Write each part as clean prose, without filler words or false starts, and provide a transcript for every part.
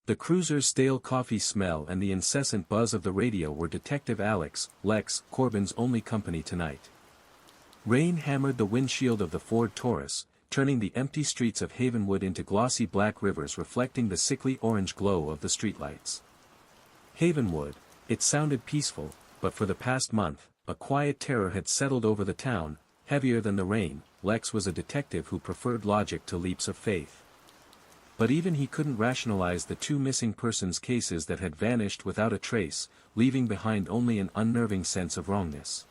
The cruiser's stale coffee smell and the incessant buzz of the radio were Detective Lex Corbin's only company tonight. Rain hammered the windshield of the Ford Taurus, turning the empty streets of Havenwood into glossy black rivers reflecting the sickly orange glow of the streetlights. Havenwood, it sounded peaceful, but for the past month, a quiet terror had settled over the town, heavier than the rain. Lex was a detective who preferred logic to leaps of faith. But even he couldn't rationalize the two missing persons cases that had vanished without a trace, leaving behind only an unnerving sense of wrongness.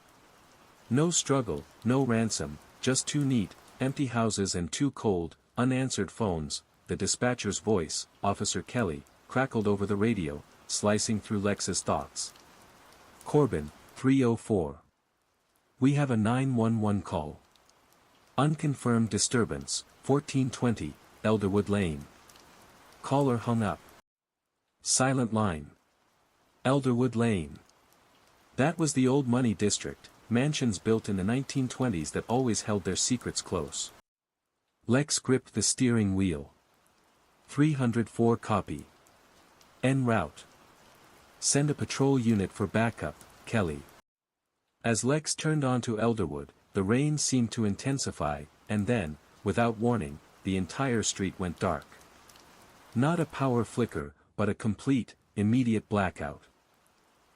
No struggle, no ransom, just two neat, empty houses and two cold, unanswered phones. The dispatcher's voice, Officer Kelly, crackled over the radio, slicing through Lex's thoughts. Corbin, 304. We have a 911 call. Unconfirmed disturbance, 1420, Elderwood Lane. Caller hung up. Silent line. Elderwood Lane. That was the old money district, mansions built in the 1920s that always held their secrets close. Lex gripped the steering wheel. 304 copy. En route. Send a patrol unit for backup, Kelly. As Lex turned onto Elderwood, the rain seemed to intensify, and then, without warning, the entire street went dark. Not a power flicker, but a complete, immediate blackout.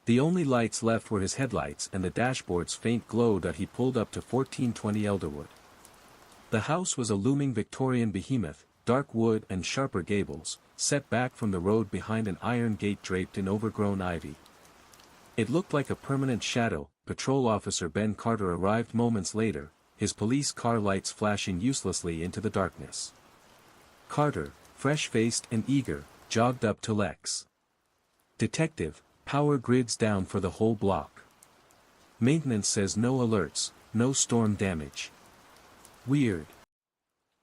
The only lights left were his headlights and the dashboard's faint glow that he pulled up to 1420 Elderwood. The house was a looming Victorian behemoth, dark wood and sharper gables, set back from the road behind an iron gate draped in overgrown ivy. It looked like a permanent shadow. Patrol Officer Ben Carter arrived moments later, his police car lights flashing uselessly into the darkness. Carter, fresh-faced and eager, jogged up to Lex. Detective, power grids down for the whole block. Maintenance says no alerts, no storm damage. Weird.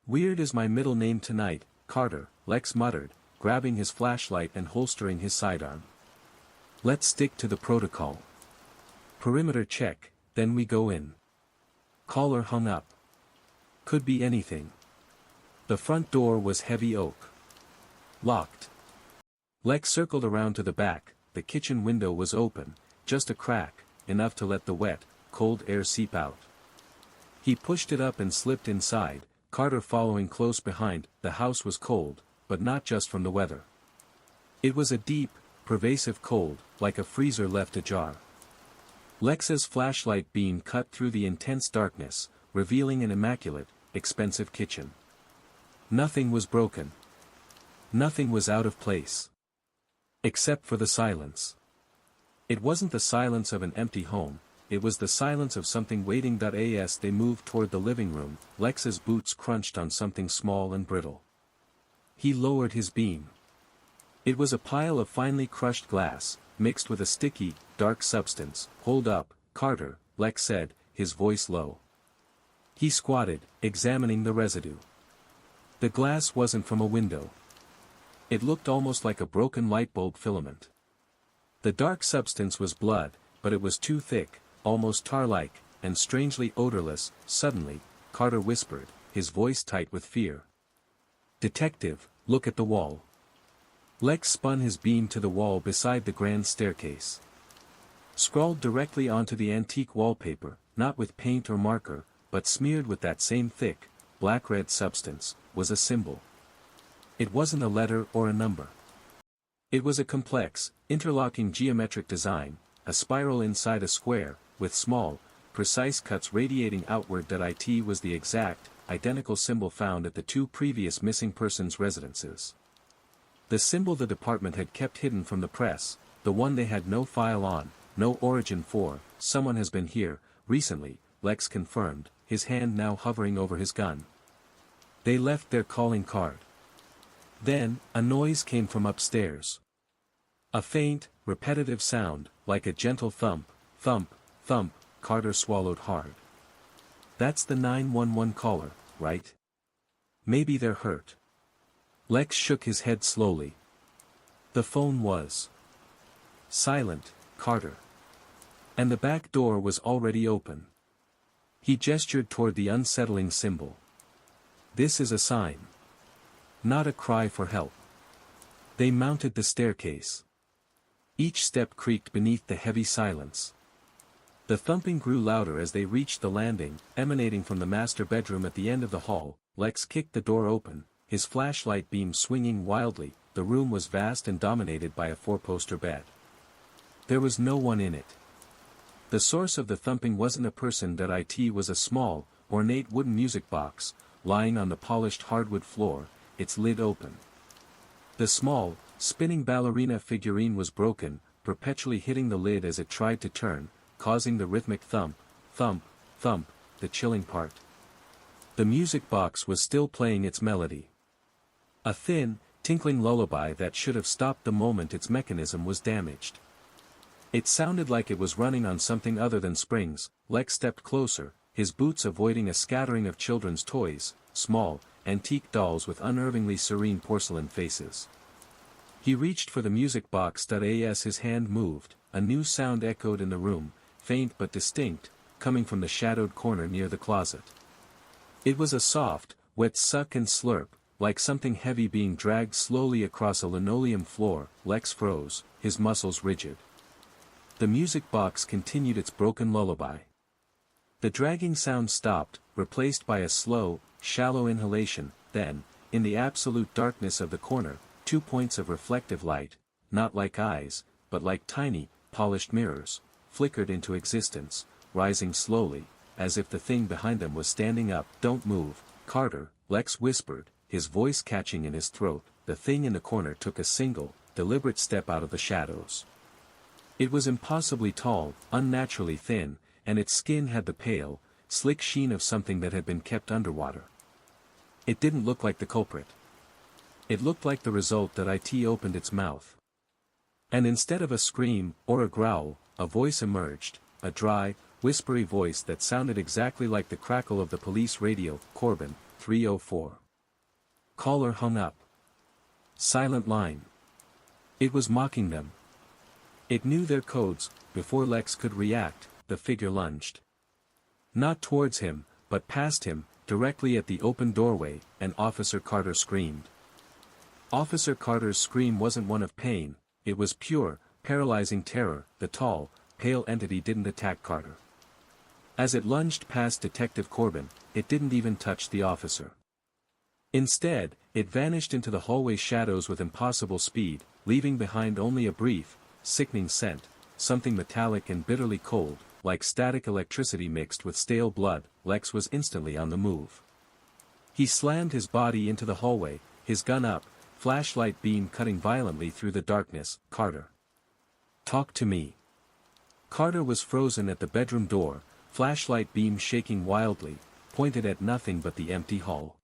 Weird is my middle name tonight, Carter, Lex muttered, grabbing his flashlight and holstering his sidearm. Let's stick to the protocol. Perimeter check, then we go in. Caller hung up. Could be anything. The front door was heavy oak. Locked. Lex circled around to the back. The kitchen window was open, just a crack, enough to let the wet, cold air seep out. He pushed it up and slipped inside, Carter following close behind. The house was cold, but not just from the weather. It was a deep, pervasive cold, like a freezer left ajar. Lex's flashlight beam cut through the intense darkness, revealing an immaculate, expensive kitchen. Nothing was broken. Nothing was out of place. Except for the silence. It wasn't the silence of an empty home, it was the silence of something waiting. As they moved toward the living room, Lex's boots crunched on something small and brittle. He lowered his beam. It was a pile of finely crushed glass, mixed with a sticky, dark substance. Hold up, Carter, Lex said, his voice low. He squatted, examining the residue. The glass wasn't from a window. It looked almost like a broken light bulb filament. The dark substance was blood, but it was too thick, almost tar-like, and strangely odorless. Suddenly, Carter whispered, his voice tight with fear. Detective, look at the wall. Lex spun his beam to the wall beside the grand staircase. Scrawled directly onto the antique wallpaper, not with paint or marker, but smeared with that same thick, black-red substance, was a symbol. It wasn't a letter or a number. It was a complex, interlocking geometric design, a spiral inside a square, with small, precise cuts radiating outward. It was the exact, identical symbol found at the two previous missing persons' residences. The symbol the department had kept hidden from the press, the one they had no file on, no origin for. Someone has been here, recently, Lex confirmed, his hand now hovering over his gun. They left their calling card. Then, a noise came from upstairs. A faint, repetitive sound, like a gentle thump, thump, thump. Carter swallowed hard. That's the 911 caller, right? Maybe they're hurt. Lex shook his head slowly. The phone was silent, Carter. And the back door was already open. He gestured toward the unsettling symbol. This is a sign. Not a cry for help. They mounted the staircase. Each step creaked beneath the heavy silence. The thumping grew louder as they reached the landing, emanating from the master bedroom at the end of the hall. Lex kicked the door open, his flashlight beam swinging wildly. The room was vast and dominated by a four-poster bed. There was no one in it. The source of the thumping wasn't a person. It was a small, ornate wooden music box, lying on the polished hardwood floor, its lid open. The small, spinning ballerina figurine was broken, perpetually hitting the lid as it tried to turn, causing the rhythmic thump, thump, thump, the chilling part. The music box was still playing its melody. A thin, tinkling lullaby that should have stopped the moment its mechanism was damaged. It sounded like it was running on something other than springs. Lex stepped closer, his boots avoiding a scattering of children's toys, small, antique dolls with unnervingly serene porcelain faces. He reached for the music box. As his hand moved, a new sound echoed in the room, faint but distinct, coming from the shadowed corner near the closet. It was a soft, wet suck and slurp, like something heavy being dragged slowly across a linoleum floor. Lex froze, his muscles rigid. The music box continued its broken lullaby. The dragging sound stopped, replaced by a slow, shallow inhalation. Then, in the absolute darkness of the corner, 2 points of reflective light, not like eyes, but like tiny, polished mirrors, flickered into existence, rising slowly, as if the thing behind them was standing up. "Don't move, Carter," Lex whispered, his voice catching in his throat. The thing in the corner took a single, deliberate step out of the shadows. It was impossibly tall, unnaturally thin, and its skin had the pale, slick sheen of something that had been kept underwater. It didn't look like the culprit. It looked like the result. It opened its mouth. And instead of a scream, or a growl, a voice emerged, a dry, whispery voice that sounded exactly like the crackle of the police radio. "Corbin, 304. Caller hung up. Silent line. It was mocking them. It knew their codes. Before Lex could react, the figure lunged. Not towards him, but past him, directly at the open doorway, and Officer Carter screamed. Officer Carter's scream wasn't one of pain, it was pure, paralyzing terror. The tall, pale entity didn't attack Carter. As it lunged past Detective Corbin, it didn't even touch the officer. Instead, it vanished into the hallway shadows with impossible speed, leaving behind only a brief, sickening scent, something metallic and bitterly cold, like static electricity mixed with stale blood. Lex was instantly on the move. He slammed his body into the hallway, his gun up, flashlight beam cutting violently through the darkness. "Carter. Talk to me." Carter was frozen at the bedroom door, flashlight beam shaking wildly, pointed at nothing but the empty hall.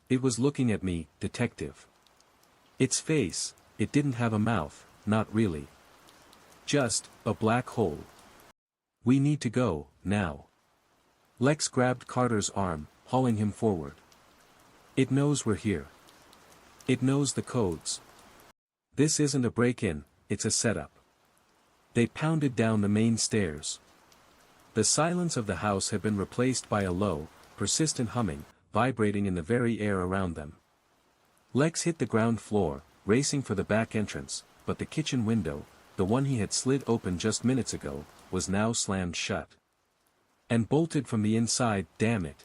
It was looking at me, Detective. Its face, it didn't have a mouth, not really. Just, a black hole. "We need to go, now." Lex grabbed Carter's arm, hauling him forward. "It knows we're here. It knows the codes. This isn't a break-in, it's a setup." They pounded down the main stairs. The silence of the house had been replaced by a low, persistent humming, vibrating in the very air around them. Lex hit the ground floor, racing for the back entrance, but the kitchen window, the one he had slid open just minutes ago, was now slammed shut. And bolted from the inside. Damn it.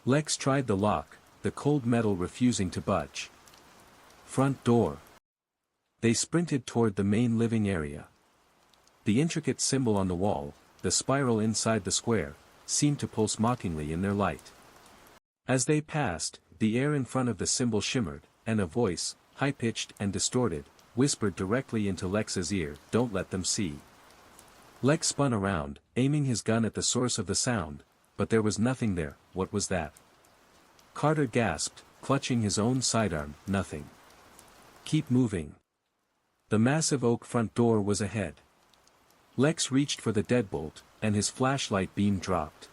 Lex tried the lock, the cold metal refusing to budge. Front door. They sprinted toward the main living area. The intricate symbol on the wall, the spiral inside the square, seemed to pulse mockingly in their light. As they passed, the air in front of the symbol shimmered, and a voice, high-pitched and distorted, whispered directly into Lex's ear, "Don't let them see." Lex spun around, aiming his gun at the source of the sound, but there was nothing there. What was that? Carter gasped, clutching his own sidearm. "Nothing. Keep moving." The massive oak front door was ahead. Lex reached for the deadbolt, and his flashlight beam dropped.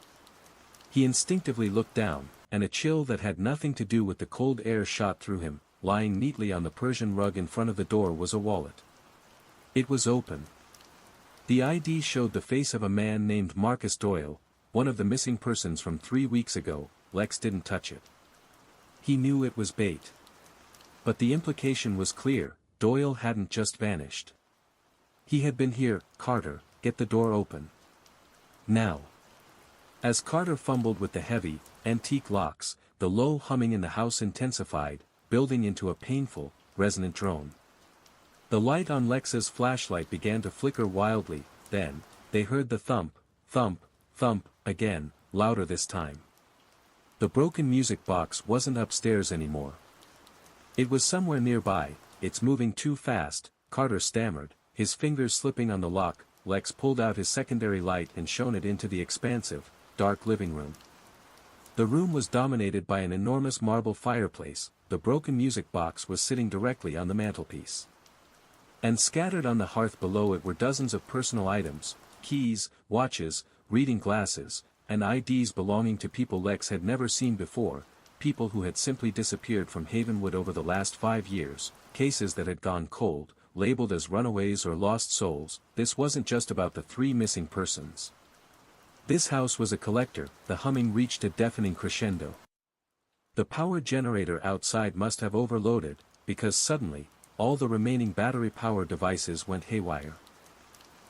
He instinctively looked down, and a chill that had nothing to do with the cold air shot through him. Lying neatly on the Persian rug in front of the door was a wallet. It was open. The ID showed the face of a man named Marcus Doyle, one of the missing persons from 3 weeks ago. Lex didn't touch it. He knew it was bait. But the implication was clear, Doyle hadn't just vanished. He had been here. Carter, get the door open. Now. As Carter fumbled with the heavy, antique locks, the low humming in the house intensified, building into a painful, resonant drone. The light on Lex's flashlight began to flicker wildly, then, they heard the thump, thump, thump, again, louder this time. The broken music box wasn't upstairs anymore. It was somewhere nearby. It's moving too fast, Carter stammered, his fingers slipping on the lock. Lex pulled out his secondary light and shone it into the expansive, dark living room. The room was dominated by an enormous marble fireplace. The broken music box was sitting directly on the mantelpiece. And scattered on the hearth below it were dozens of personal items, keys, watches, reading glasses, and IDs belonging to people Lex had never seen before, people who had simply disappeared from Havenwood over the last 5 years, cases that had gone cold, labeled as runaways or lost souls. This wasn't just about the 3 missing persons. This house was a collector. The humming reached a deafening crescendo. The power generator outside must have overloaded, because suddenly, all the remaining battery-powered devices went haywire.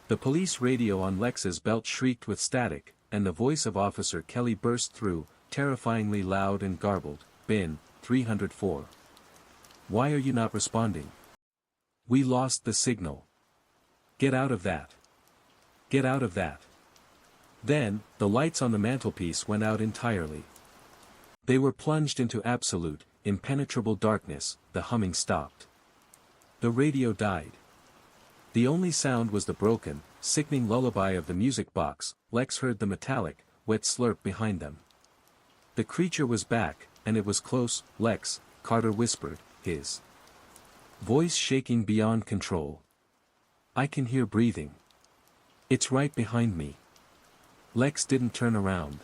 The police radio on Lex's belt shrieked with static, and the voice of Officer Kelly burst through, terrifyingly loud and garbled. Bin 304. Why are you not responding? We lost the signal. Get out of that. Get out of that. Then, the lights on the mantelpiece went out entirely. They were plunged into absolute, impenetrable darkness. The humming stopped. The radio died. The only sound was the broken, sickening lullaby of the music box. Lex heard the metallic, wet slurp behind them. The creature was back, and it was close. Lex, Carter whispered, his voice shaking beyond control. I can hear breathing. It's right behind me. Lex didn't turn around.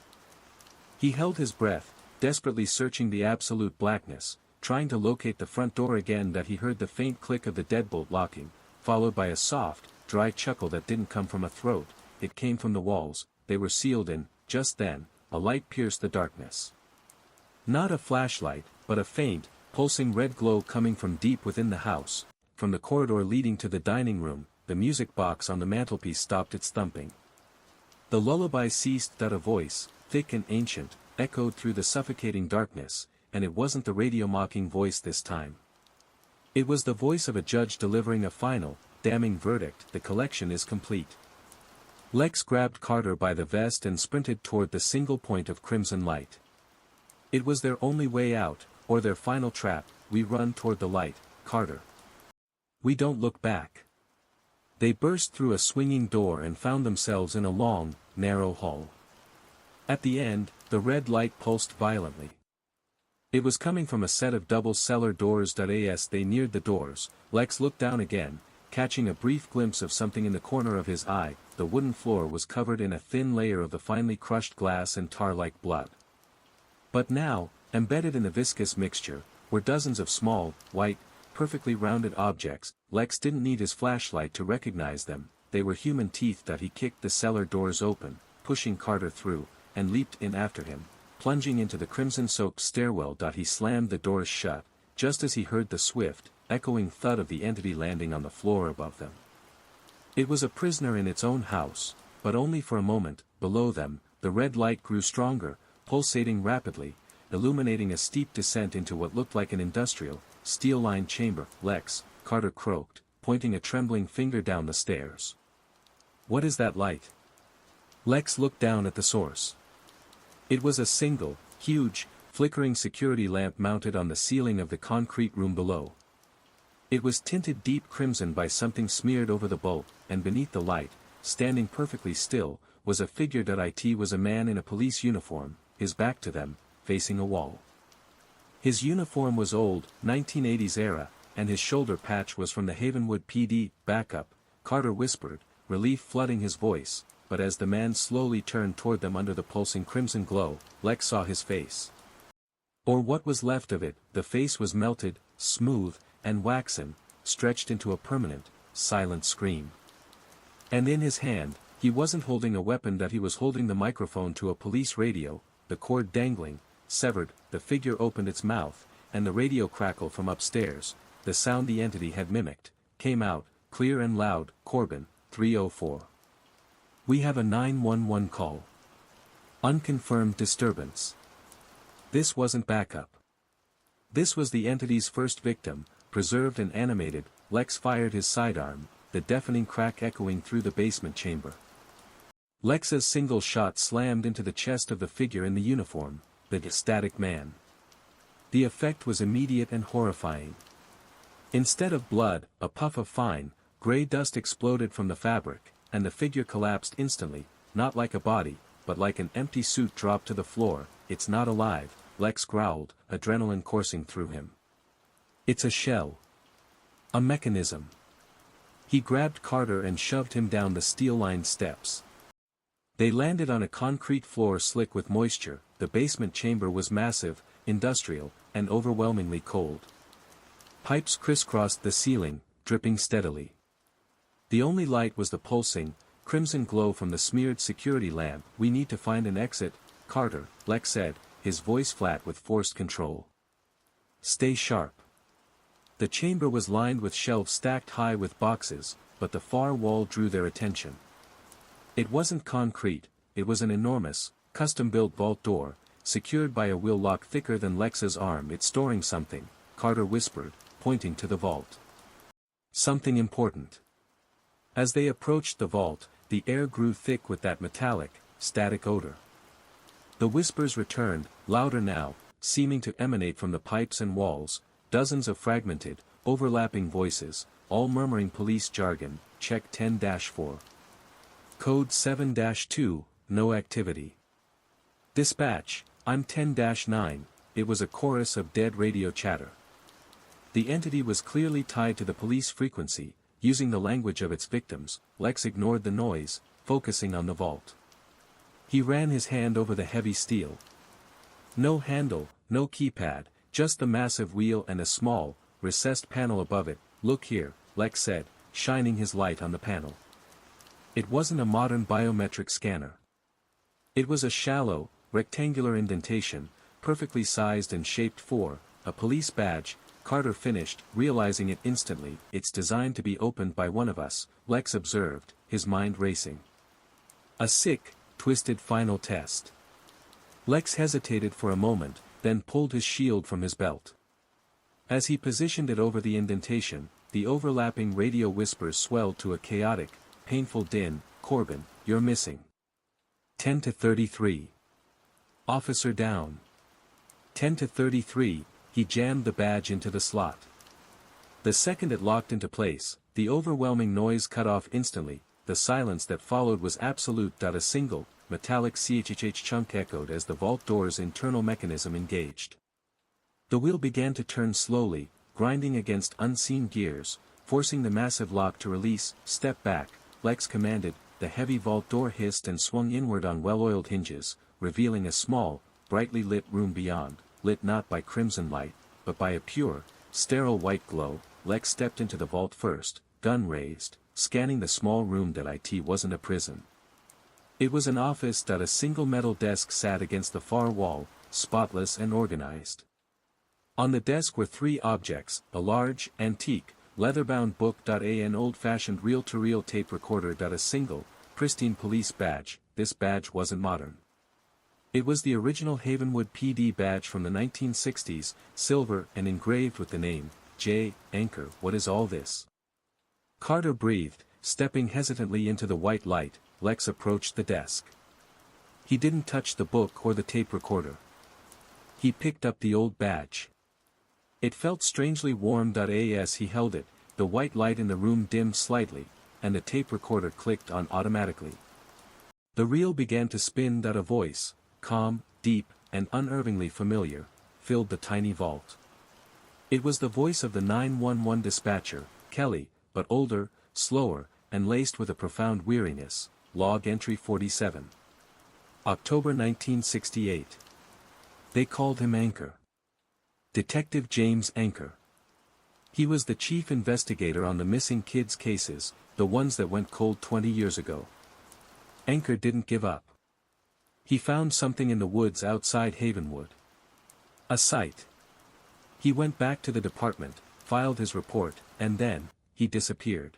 He held his breath, desperately searching the absolute blackness, trying to locate the front door again. That he heard the faint click of the deadbolt locking, followed by a soft, dry chuckle that didn't come from a throat. It came from the walls. They were sealed in. Just then, a light pierced the darkness. Not a flashlight, but a faint, pulsing red glow coming from deep within the house. From the corridor leading to the dining room, the music box on the mantelpiece stopped its thumping. The lullaby ceased. That a voice, thick and ancient, echoed through the suffocating darkness, and it wasn't the radio-mocking voice this time. It was the voice of a judge delivering a final, damning verdict. The collection is complete. Lex grabbed Carter by the vest and sprinted toward the single point of crimson light. It was their only way out, or their final trap. We run toward the light, Carter. We don't look back. They burst through a swinging door and found themselves in a long, narrow hall. At the end, the red light pulsed violently. It was coming from a set of double cellar doors. As they neared the doors, Lex looked down again, catching a brief glimpse of something in the corner of his eye. The wooden floor was covered in a thin layer of the finely crushed glass and tar-like blood. But now, embedded in the viscous mixture, were dozens of small, white, perfectly rounded objects. Lex didn't need his flashlight to recognize them. They were human teeth. He kicked the cellar doors open, pushing Carter through, and leaped in after him, plunging into the crimson-soaked stairwell. He slammed the doors shut, just as he heard the swift, echoing thud of the entity landing on the floor above them. It was a prisoner in its own house, but only for a moment. Below them, the red light grew stronger, pulsating rapidly, illuminating a steep descent into what looked like an industrial, steel-lined chamber. Lex, Carter croaked, pointing a trembling finger down the stairs. What is that light? Lex looked down at the source. It was a single, huge, flickering security lamp mounted on the ceiling of the concrete room below. It was tinted deep crimson by something smeared over the bulb, and beneath the light, standing perfectly still, was a figure. It was a man in a police uniform, his back to them, facing a wall. His uniform was old, 1980s era, and his shoulder patch was from the Havenwood PD. Backup, Carter whispered, relief flooding his voice, but as the man slowly turned toward them under the pulsing crimson glow, Lex saw his face. Or what was left of it. The face was melted, smooth, and waxen, stretched into a permanent, silent scream. And in his hand, he wasn't holding a weapon. He was holding the microphone to a police radio, the cord dangling, severed. The figure opened its mouth, and the radio crackle from upstairs, the sound the entity had mimicked, came out, clear and loud. Corbin, 304. We have a 911 call. Unconfirmed disturbance. This wasn't backup. This was the entity's first victim, preserved and animated. Lex fired his sidearm, the deafening crack echoing through the basement chamber. Lex's single shot slammed into the chest of the figure in the uniform, the static man. The effect was immediate and horrifying. Instead of blood, a puff of fine, gray dust exploded from the fabric, and the figure collapsed instantly, not like a body, but like an empty suit dropped to the floor. It's not alive, Lex growled, adrenaline coursing through him. It's a shell. A mechanism. He grabbed Carter and shoved him down the steel-lined steps. They landed on a concrete floor slick with moisture. The basement chamber was massive, industrial, and overwhelmingly cold. Pipes crisscrossed the ceiling, dripping steadily. The only light was the pulsing, crimson glow from the smeared security lamp. We need to find an exit, Carter, Lex said, his voice flat with forced control. Stay sharp. The chamber was lined with shelves stacked high with boxes, but the far wall drew their attention. It wasn't concrete, it was an enormous, custom-built vault door, secured by a wheel lock thicker than Lex's arm. It's storing something, Carter whispered, pointing to the vault. Something important. As they approached the vault, the air grew thick with that metallic, static odor. The whispers returned, louder now, seeming to emanate from the pipes and walls, dozens of fragmented, overlapping voices, all murmuring police jargon. Check 10-4. Code 7-2, no activity. Dispatch, I'm 10-9, it was a chorus of dead radio chatter. The entity was clearly tied to the police frequency, using the language of its victims. Lex ignored the noise, focusing on the vault. He ran his hand over the heavy steel. No handle, no keypad, just the massive wheel and a small, recessed panel above it. Look here, Lex said, shining his light on the panel. It wasn't a modern biometric scanner. It was a shallow, rectangular indentation, perfectly sized and shaped for a police badge. Carter finished, realizing it instantly. It's designed to be opened by one of us, Lex observed, his mind racing. A sick, twisted final test. Lex hesitated for a moment, then pulled his shield from his belt. As he positioned it over the indentation, the overlapping radio whispers swelled to a chaotic, painful din. Corbin, you're missing. 10-33. Officer down. 10-33, he jammed the badge into the slot. The second it locked into place, the overwhelming noise cut off instantly. The silence that followed was absolute. A single, metallic chhh chunk echoed as the vault door's internal mechanism engaged. The wheel began to turn slowly, grinding against unseen gears, forcing the massive lock to release. Step back, Lex commanded. The heavy vault door hissed and swung inward on well-oiled hinges, revealing a small, brightly lit room beyond, lit not by crimson light, but by a pure, sterile white glow. Lex stepped into the vault first, gun raised, scanning the small room. It wasn't a prison. It was an office. A single metal desk sat against the far wall, spotless and organized. On the desk were three objects: a large, antique, leather-bound book. An old-fashioned reel-to-reel tape recorder. A single, pristine police badge. This badge wasn't modern. It was the original Havenwood PD badge from the 1960s, silver and engraved with the name, J. Anchor. What is all this? Carter breathed, stepping hesitantly into the white light. Lex approached the desk. He didn't touch the book or the tape recorder. He picked up the old badge. It felt strangely warm. As he held it, the white light in the room dimmed slightly, and the tape recorder clicked on automatically. The reel began to spin. A voice, calm, deep, and unervingly familiar, filled the tiny vault. It was the voice of the 911 dispatcher, Kelly, but older, slower, and laced with a profound weariness. Log entry 47. October 1968. They called him Anchor. Detective James Anchor. He was the chief investigator on the missing kids cases, the ones that went cold 20 years ago. Anchor didn't give up. He found something in the woods outside Havenwood. A sight. He went back to the department, filed his report, and then, he disappeared.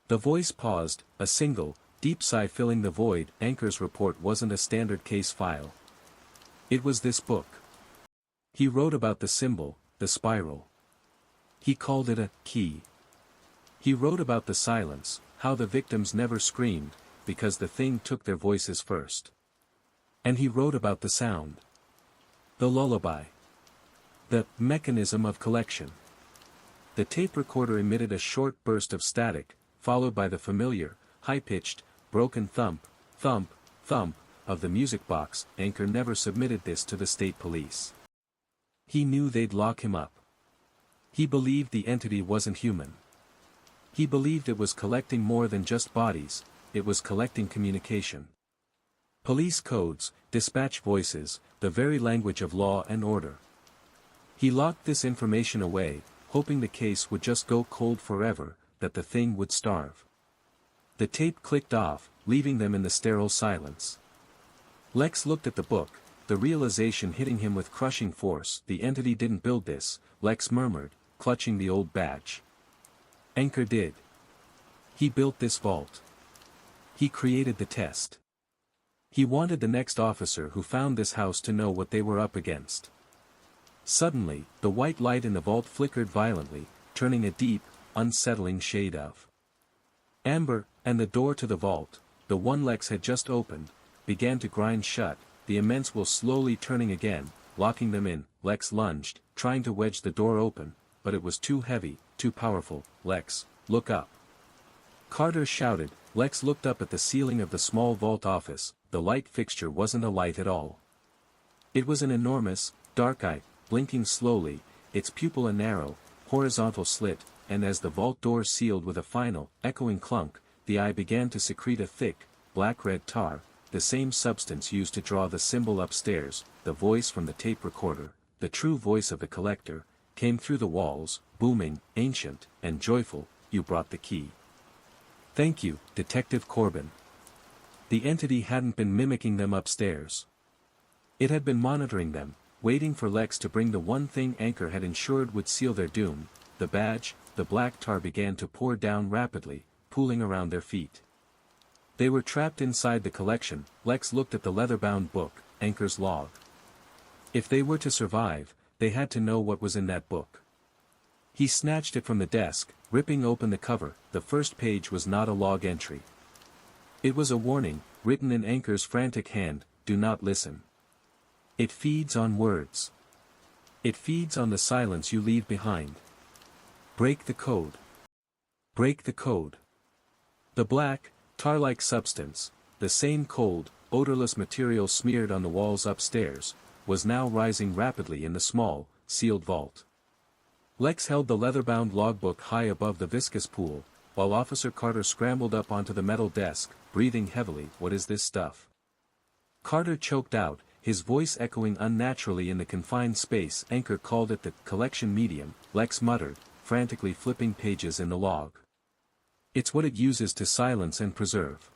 The voice paused, a single, deep sigh filling the void. Anchor's report wasn't a standard case file. It was this book. He wrote about the symbol, the spiral. He called it a key. He wrote about the silence, how the victims never screamed, because the thing took their voices first. And he wrote about the sound. The lullaby. The mechanism of collection. The tape recorder emitted a short burst of static, followed by the familiar, high-pitched, broken thump, thump, thump, of the music box. Anchor never submitted this to the state police. He knew they'd lock him up. He believed the entity wasn't human. He believed it was collecting more than just bodies, it was collecting communication. Police codes, dispatch voices, the very language of law and order. He locked this information away, hoping the case would just go cold forever, that the thing would starve. The tape clicked off, leaving them in the sterile silence. Lex looked at the book, the realization hitting him with crushing force. The entity didn't build this, Lex murmured, clutching the old badge. Anchor did. He built this vault. He created the test. He wanted the next officer who found this house to know what they were up against. Suddenly, the white light in the vault flickered violently, turning a deep, unsettling shade of amber, and the door to the vault, the one Lex had just opened, began to grind shut, the immense will slowly turning again, locking them in. Lex lunged, trying to wedge the door open, but it was too heavy, too powerful. Lex, look up. Carter shouted. Lex looked up at the ceiling of the small vault office. The light fixture wasn't a light at all. It was an enormous, dark eye, blinking slowly, its pupil a narrow, horizontal slit, and as the vault door sealed with a final, echoing clunk, the eye began to secrete a thick, black-red tar, the same substance used to draw the symbol upstairs. The voice from the tape recorder, the true voice of the collector, came through the walls, booming, ancient, and joyful. You brought the key. Thank you, Detective Corbin. The entity hadn't been mimicking them upstairs. It had been monitoring them, waiting for Lex to bring the one thing Anchor had ensured would seal their doom, the badge. The black tar began to pour down rapidly, pooling around their feet. They were trapped inside the collection. Lex looked at the leather-bound book, Anchor's log. If they were to survive, they had to know what was in that book. He snatched it from the desk, ripping open the cover. The first page was not a log entry. It was a warning, written in Anchor's frantic hand: do not listen. It feeds on words. It feeds on the silence you leave behind. Break the code. Break the code. The black, tar-like substance, the same cold, odorless material smeared on the walls upstairs, was now rising rapidly in the small, sealed vault. Lex held the leather-bound logbook high above the viscous pool, while Officer Carter scrambled up onto the metal desk, breathing heavily. What is this stuff? Carter choked out, his voice echoing unnaturally in the confined space. Anchor called it the collection medium, Lex muttered, frantically flipping pages in the log. It's what it uses to silence and preserve.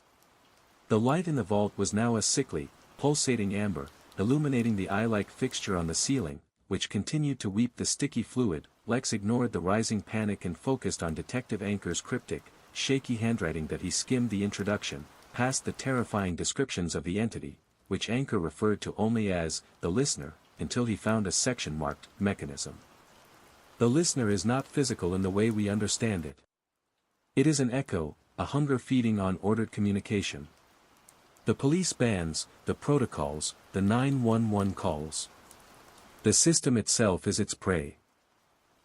The light in the vault was now a sickly, pulsating amber, illuminating the eye-like fixture on the ceiling, which continued to weep the sticky fluid. Lex ignored the rising panic and focused on Detective Anchor's cryptic, shaky handwriting that he skimmed the introduction, past the terrifying descriptions of the entity, which Anchor referred to only as the listener, until he found a section marked mechanism. The listener is not physical in the way we understand it. It is an echo, a hunger feeding on ordered communication. The police bands, the protocols, the 911 calls. The system itself is its prey.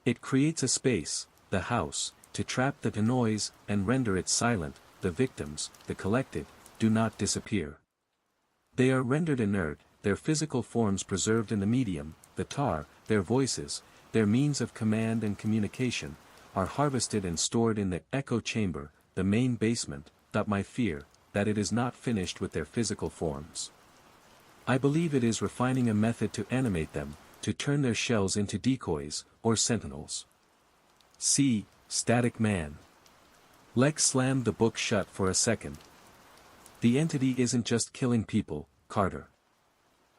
It creates a space, the house, to trap the noise and render it silent. The victims, the collected, do not disappear. They are rendered inert, their physical forms preserved in the medium, the tar. Their voices, their means of command and communication, are harvested and stored in the echo chamber, the main basement. My fear, that it is not finished with their physical forms. I believe it is refining a method to animate them, to turn their shells into decoys, or sentinels. See, Static Man. Lex slammed the book shut for a second. The entity isn't just killing people, Carter.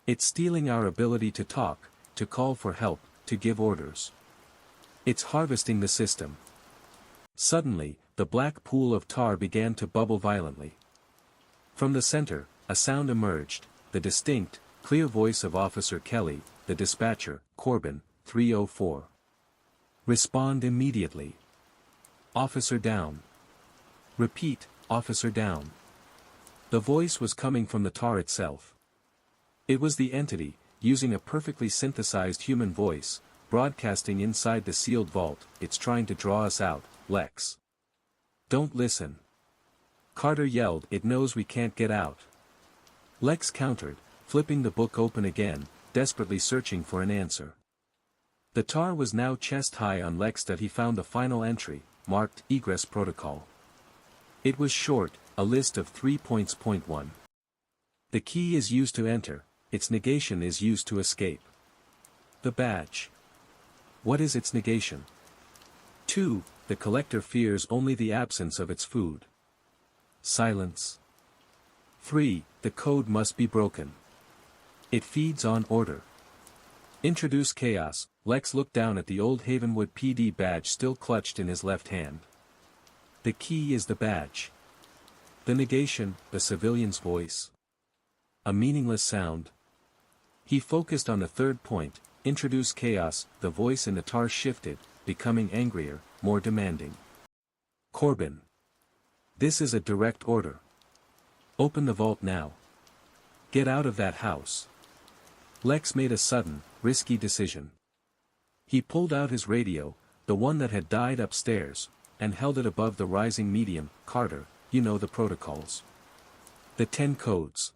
It's stealing our ability to talk, to call for help, to give orders. It's harvesting the system. Suddenly, the black pool of tar began to bubble violently. From the center, a sound emerged, the distinct, clear voice of Officer Kelly, the dispatcher, Corbin, 304. Respond immediately. Officer down. Repeat, officer down. The voice was coming from the tar itself. It was the entity, using a perfectly synthesized human voice, broadcasting inside the sealed vault. It's trying to draw us out, Lex. Don't listen. Carter yelled. It knows we can't get out. Lex countered, flipping the book open again, desperately searching for an answer. The tar was now chest-high on Lex that he found the final entry, marked Egress Protocol. It was short, a list of 3 points. Point 1. The key is used to enter, its negation is used to escape. The badge. What is its negation? 2. The collector fears only the absence of its food. Silence. 3. The code must be broken. It feeds on order. Introduce chaos. Lex looked down at the old Havenwood PD badge still clutched in his left hand. The key is the badge. The negation, the civilian's voice. A meaningless sound. He focused on the third point, introduce chaos. The voice in the tar shifted, becoming angrier, more demanding. Corbin. This is a direct order. Open the vault now. Get out of that house. Lex made a sudden, risky decision. He pulled out his radio, the one that had died upstairs, and held it above the rising medium. Carter, you know the protocols. The 10 codes.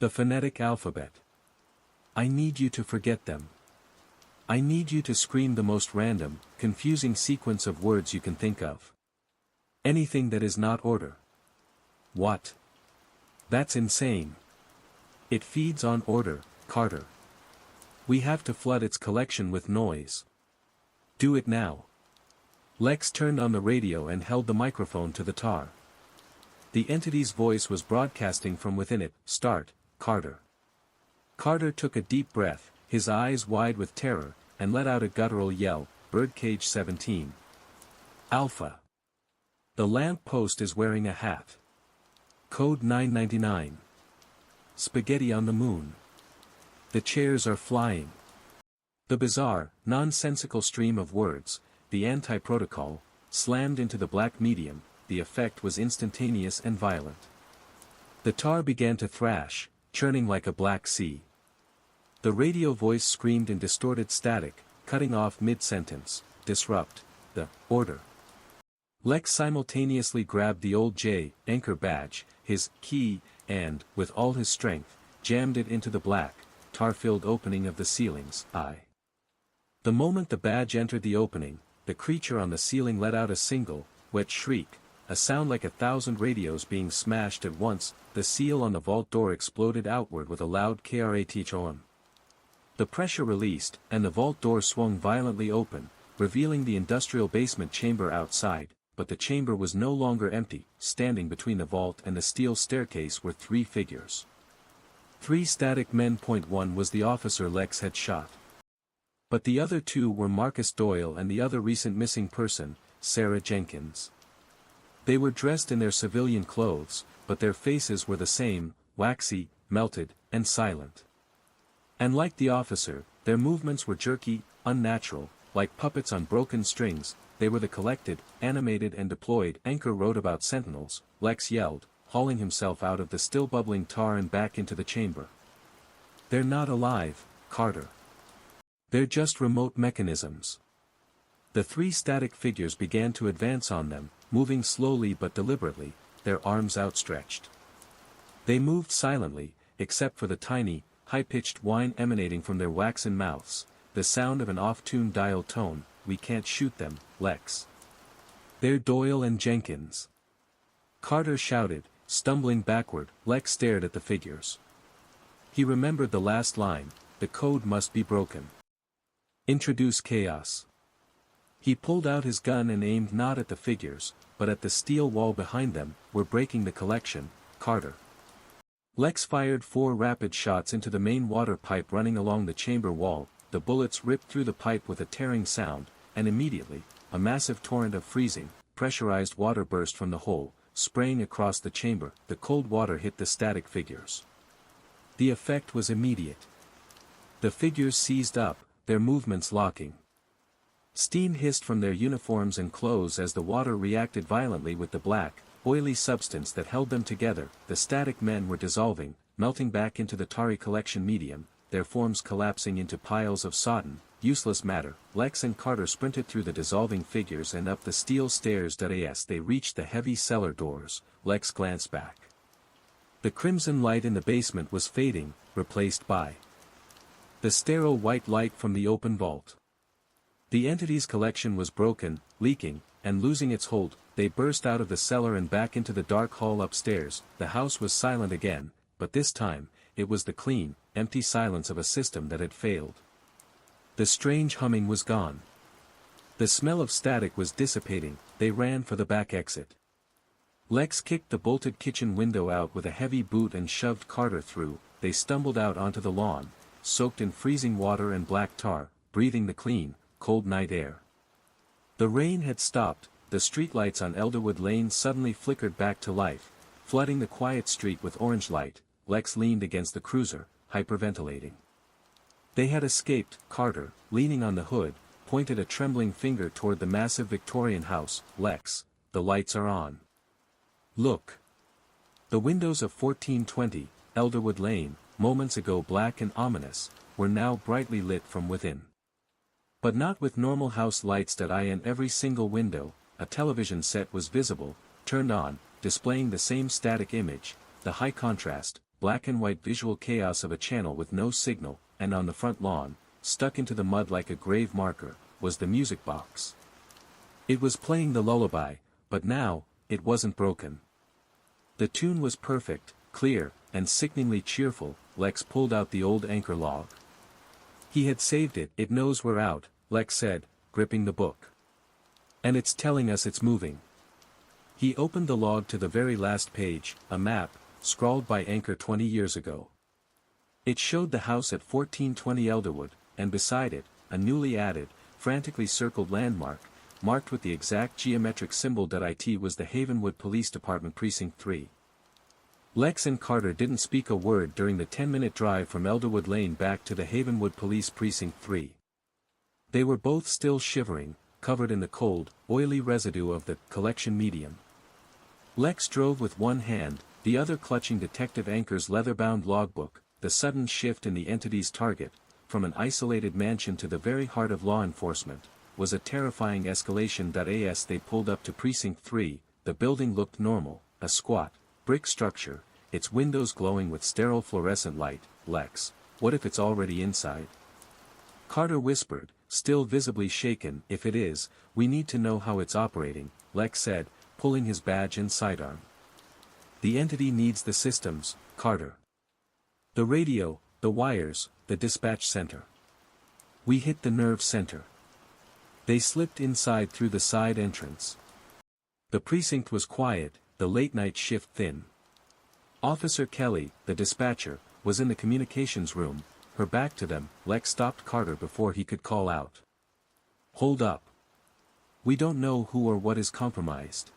The phonetic alphabet. I need you to forget them. I need you to scream the most random, confusing sequence of words you can think of. Anything that is not order. What? That's insane. It feeds on order, Carter. We have to flood its collection with noise. Do it now. Lex turned on the radio and held the microphone to the tar. The entity's voice was broadcasting from within it. Start, Carter. Carter took a deep breath, his eyes wide with terror, and let out a guttural yell. Birdcage 17. Alpha. The lamp post is wearing a hat. Code 999. Spaghetti on the moon. The chairs are flying. The bizarre, nonsensical stream of words, the anti-protocol, slammed into the black medium. The effect was instantaneous and violent. The tar began to thrash, churning like a black sea. The radio voice screamed in distorted static, cutting off mid-sentence. Disrupt. The order. Lex simultaneously grabbed the old J anchor badge, his key, and, with all his strength, jammed it into the black, tar-filled opening of the ceiling's eye. The moment the badge entered the opening, the creature on the ceiling let out a single, wet shriek, a sound like 1,000 radios being smashed at once. The seal on the vault door exploded outward with a loud kratchon. The pressure released, and the vault door swung violently open, revealing the industrial basement chamber outside, but the chamber was no longer empty. Standing between the vault and the steel staircase were 3 figures. 3 static men. Point 1 was the officer Lex had shot. But the other 2 were Marcus Doyle and the other recent missing person, Sarah Jenkins. They were dressed in their civilian clothes, but their faces were the same, waxy, melted, and silent. And like the officer, their movements were jerky, unnatural, like puppets on broken strings. They were the collected, animated and deployed. Anchor wrote about sentinels, Lex yelled, hauling himself out of the still bubbling tar and back into the chamber. They're not alive, Carter. They're just remote mechanisms. The 3 static figures began to advance on them, moving slowly but deliberately, their arms outstretched. They moved silently, except for the tiny, high-pitched whine emanating from their waxen mouths, the sound of an off-tuned dial tone. We can't shoot them, Lex. They're Doyle and Jenkins. Carter shouted, stumbling backward. Lex stared at the figures. He remembered the last line, the code must be broken. Introduce chaos. He pulled out his gun and aimed not at the figures, but at the steel wall behind them. We're breaking the collection, Carter. Lex fired 4 rapid shots into the main water pipe running along the chamber wall. the bullets ripped through the pipe with a tearing sound, and immediately, a massive torrent of freezing, pressurized water burst from the hole, spraying across the chamber. The cold water hit the static figures. The effect was immediate. The figures seized up, their movements locking. Steam hissed from their uniforms and clothes as the water reacted violently with the black, oily substance that held them together. The static men were dissolving, melting back into the tarry collection medium, their forms collapsing into piles of sodden, useless matter. Lex and Carter sprinted through the dissolving figures and up the steel stairs. As they reached the heavy cellar doors, Lex glanced back. The crimson light in the basement was fading, replaced by the sterile white light from the open vault. The entity's collection was broken, leaking, and losing its hold. They burst out of the cellar and back into the dark hall upstairs. The house was silent again, but this time, it was the clean, empty silence of a system that had failed. The strange humming was gone. The smell of static was dissipating. They ran for the back exit. Lex kicked the bolted kitchen window out with a heavy boot and shoved Carter through. They stumbled out onto the lawn, soaked in freezing water and black tar, breathing the clean, cold night air. The rain had stopped. The streetlights on Elderwood Lane suddenly flickered back to life, flooding the quiet street with orange light. Lex leaned against the cruiser, hyperventilating. They had escaped. Carter, leaning on the hood, pointed a trembling finger toward the massive Victorian house. Lex, the lights are on. Look. The windows of 1420, Elderwood Lane, moments ago black and ominous, were now brightly lit from within. But not with normal house lights in every single window. A television set was visible, turned on, displaying the same static image, the high contrast, black and white visual chaos of a channel with no signal, and on the front lawn, stuck into the mud like a grave marker, was the music box. It was playing the lullaby, but now, it wasn't broken. The tune was perfect, clear, and sickeningly cheerful. Lex pulled out the old anchor log. He had saved it. It knows we're out, Lex said, gripping the book. And it's telling us it's moving. He opened the log to the very last page, a map, scrawled by Anchor 20 years ago. It showed the house at 1420 Elderwood, and beside it, a newly added, frantically circled landmark, marked with the exact geometric symbol. It was the Havenwood Police Department Precinct 3. Lex and Carter didn't speak a word during the 10-minute drive from Elderwood Lane back to the Havenwood Police Precinct 3. They were both still shivering, covered in the cold, oily residue of the collection medium. Lex drove with one hand, the other clutching Detective Anchor's leather-bound logbook. The sudden shift in the entity's target, from an isolated mansion to the very heart of law enforcement, was a terrifying escalation. As they pulled up to Precinct 3, the building looked normal, a squat, brick structure, its windows glowing with sterile fluorescent light. Lex, what if it's already inside? Carter whispered, still visibly shaken. If it is, we need to know how it's operating, Lex said, pulling his badge and sidearm. The entity needs the systems, Carter. The radio, the wires, the dispatch center. We hit the nerve center. They slipped inside through the side entrance. The precinct was quiet, the late-night shift thin. Officer Kelly, the dispatcher, was in the communications room, her back to them. Lex stopped Carter before he could call out. Hold up. We don't know who or what is compromised.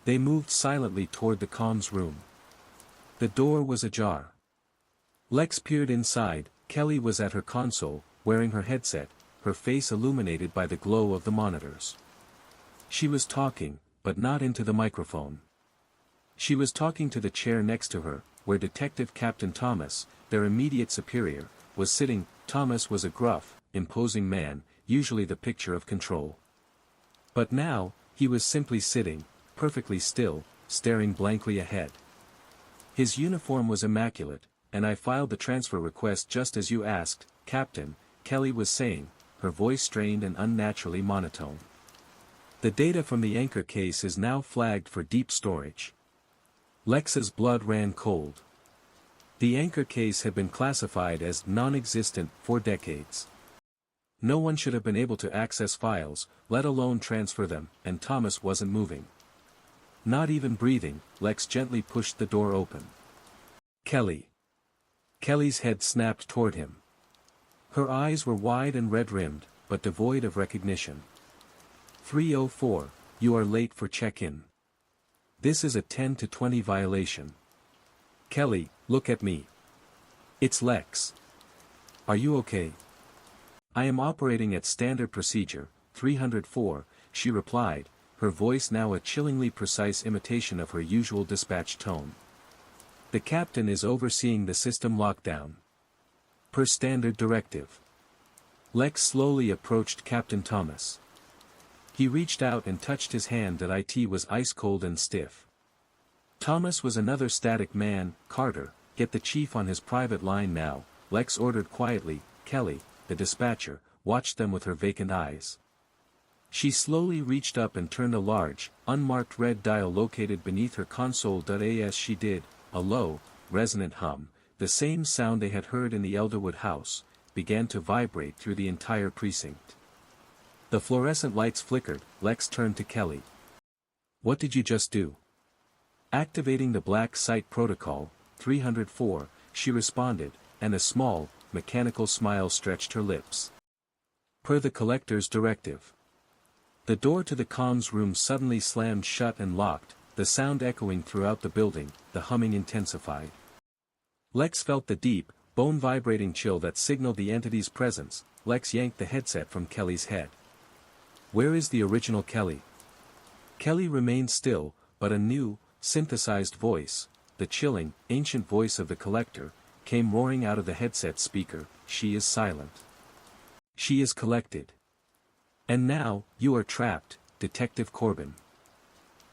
They moved silently toward the comms room. The door was ajar. Lex peered inside. Kelly was at her console, wearing her headset, her face illuminated by the glow of the monitors. She was talking, but not into the microphone. She was talking to the chair next to her, where Detective Captain Thomas, their immediate superior, was sitting. Thomas was a gruff, imposing man, usually the picture of control. But now, he was simply sitting, perfectly still, staring blankly ahead. His uniform was immaculate, and I filed the transfer request just as you asked, Captain, Kelly was saying, her voice strained and unnaturally monotone. The data from the Anchor case is now flagged for deep storage. Lex's blood ran cold. The Anchor case had been classified as non-existent for decades. No one should have been able to access files, let alone transfer them, and Thomas wasn't moving. Not even breathing. Lex gently pushed the door open. Kelly. Kelly's head snapped toward him. Her eyes were wide and red-rimmed, but devoid of recognition. 304, you are late for check-in. This is a 10 to 20 violation. Kelly, look at me. It's Lex. Are you okay? I am operating at standard procedure, 304, she replied, her voice now a chillingly precise imitation of her usual dispatch tone. The captain is overseeing the system lockdown. Per standard directive. Lex slowly approached Captain Thomas. He reached out and touched his hand that it was ice-cold and stiff. Thomas was another static man. Carter, get the chief on his private line now, Lex ordered quietly. Kelly, the dispatcher, watched them with her vacant eyes. She slowly reached up and turned a large, unmarked red dial located beneath her console. As she did, a low, resonant hum, the same sound they had heard in the Elderwood house, began to vibrate through the entire precinct. The fluorescent lights flickered. Lex turned to Kelly. What did you just do? Activating the black site protocol, 304, she responded, and a small, mechanical smile stretched her lips. Per the collector's directive. The door to the comms room suddenly slammed shut and locked, the sound echoing throughout the building. The humming intensified. Lex felt the deep, bone-vibrating chill that signaled the entity's presence. Lex yanked the headset from Kelly's head. Where is the original Kelly? Kelly remained still, but a new, synthesized voice, the chilling, ancient voice of the collector, came roaring out of the headset speaker. She is silent. She is collected. And now, you are trapped, Detective Corbin.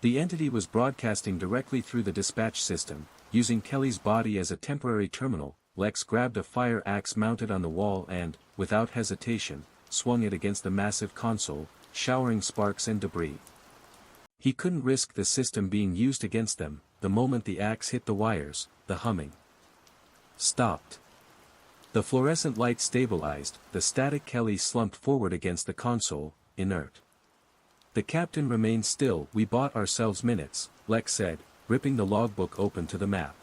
The entity was broadcasting directly through the dispatch system, using Kelly's body as a temporary terminal. Lex grabbed a fire axe mounted on the wall and, without hesitation, swung it against the massive console, showering sparks and debris. He couldn't risk the system being used against them. The moment the axe hit the wires, the humming stopped. The fluorescent light stabilized. The static Kelly slumped forward against the console, inert. The captain remained still. We bought ourselves minutes, Lex said, ripping the logbook open to the map.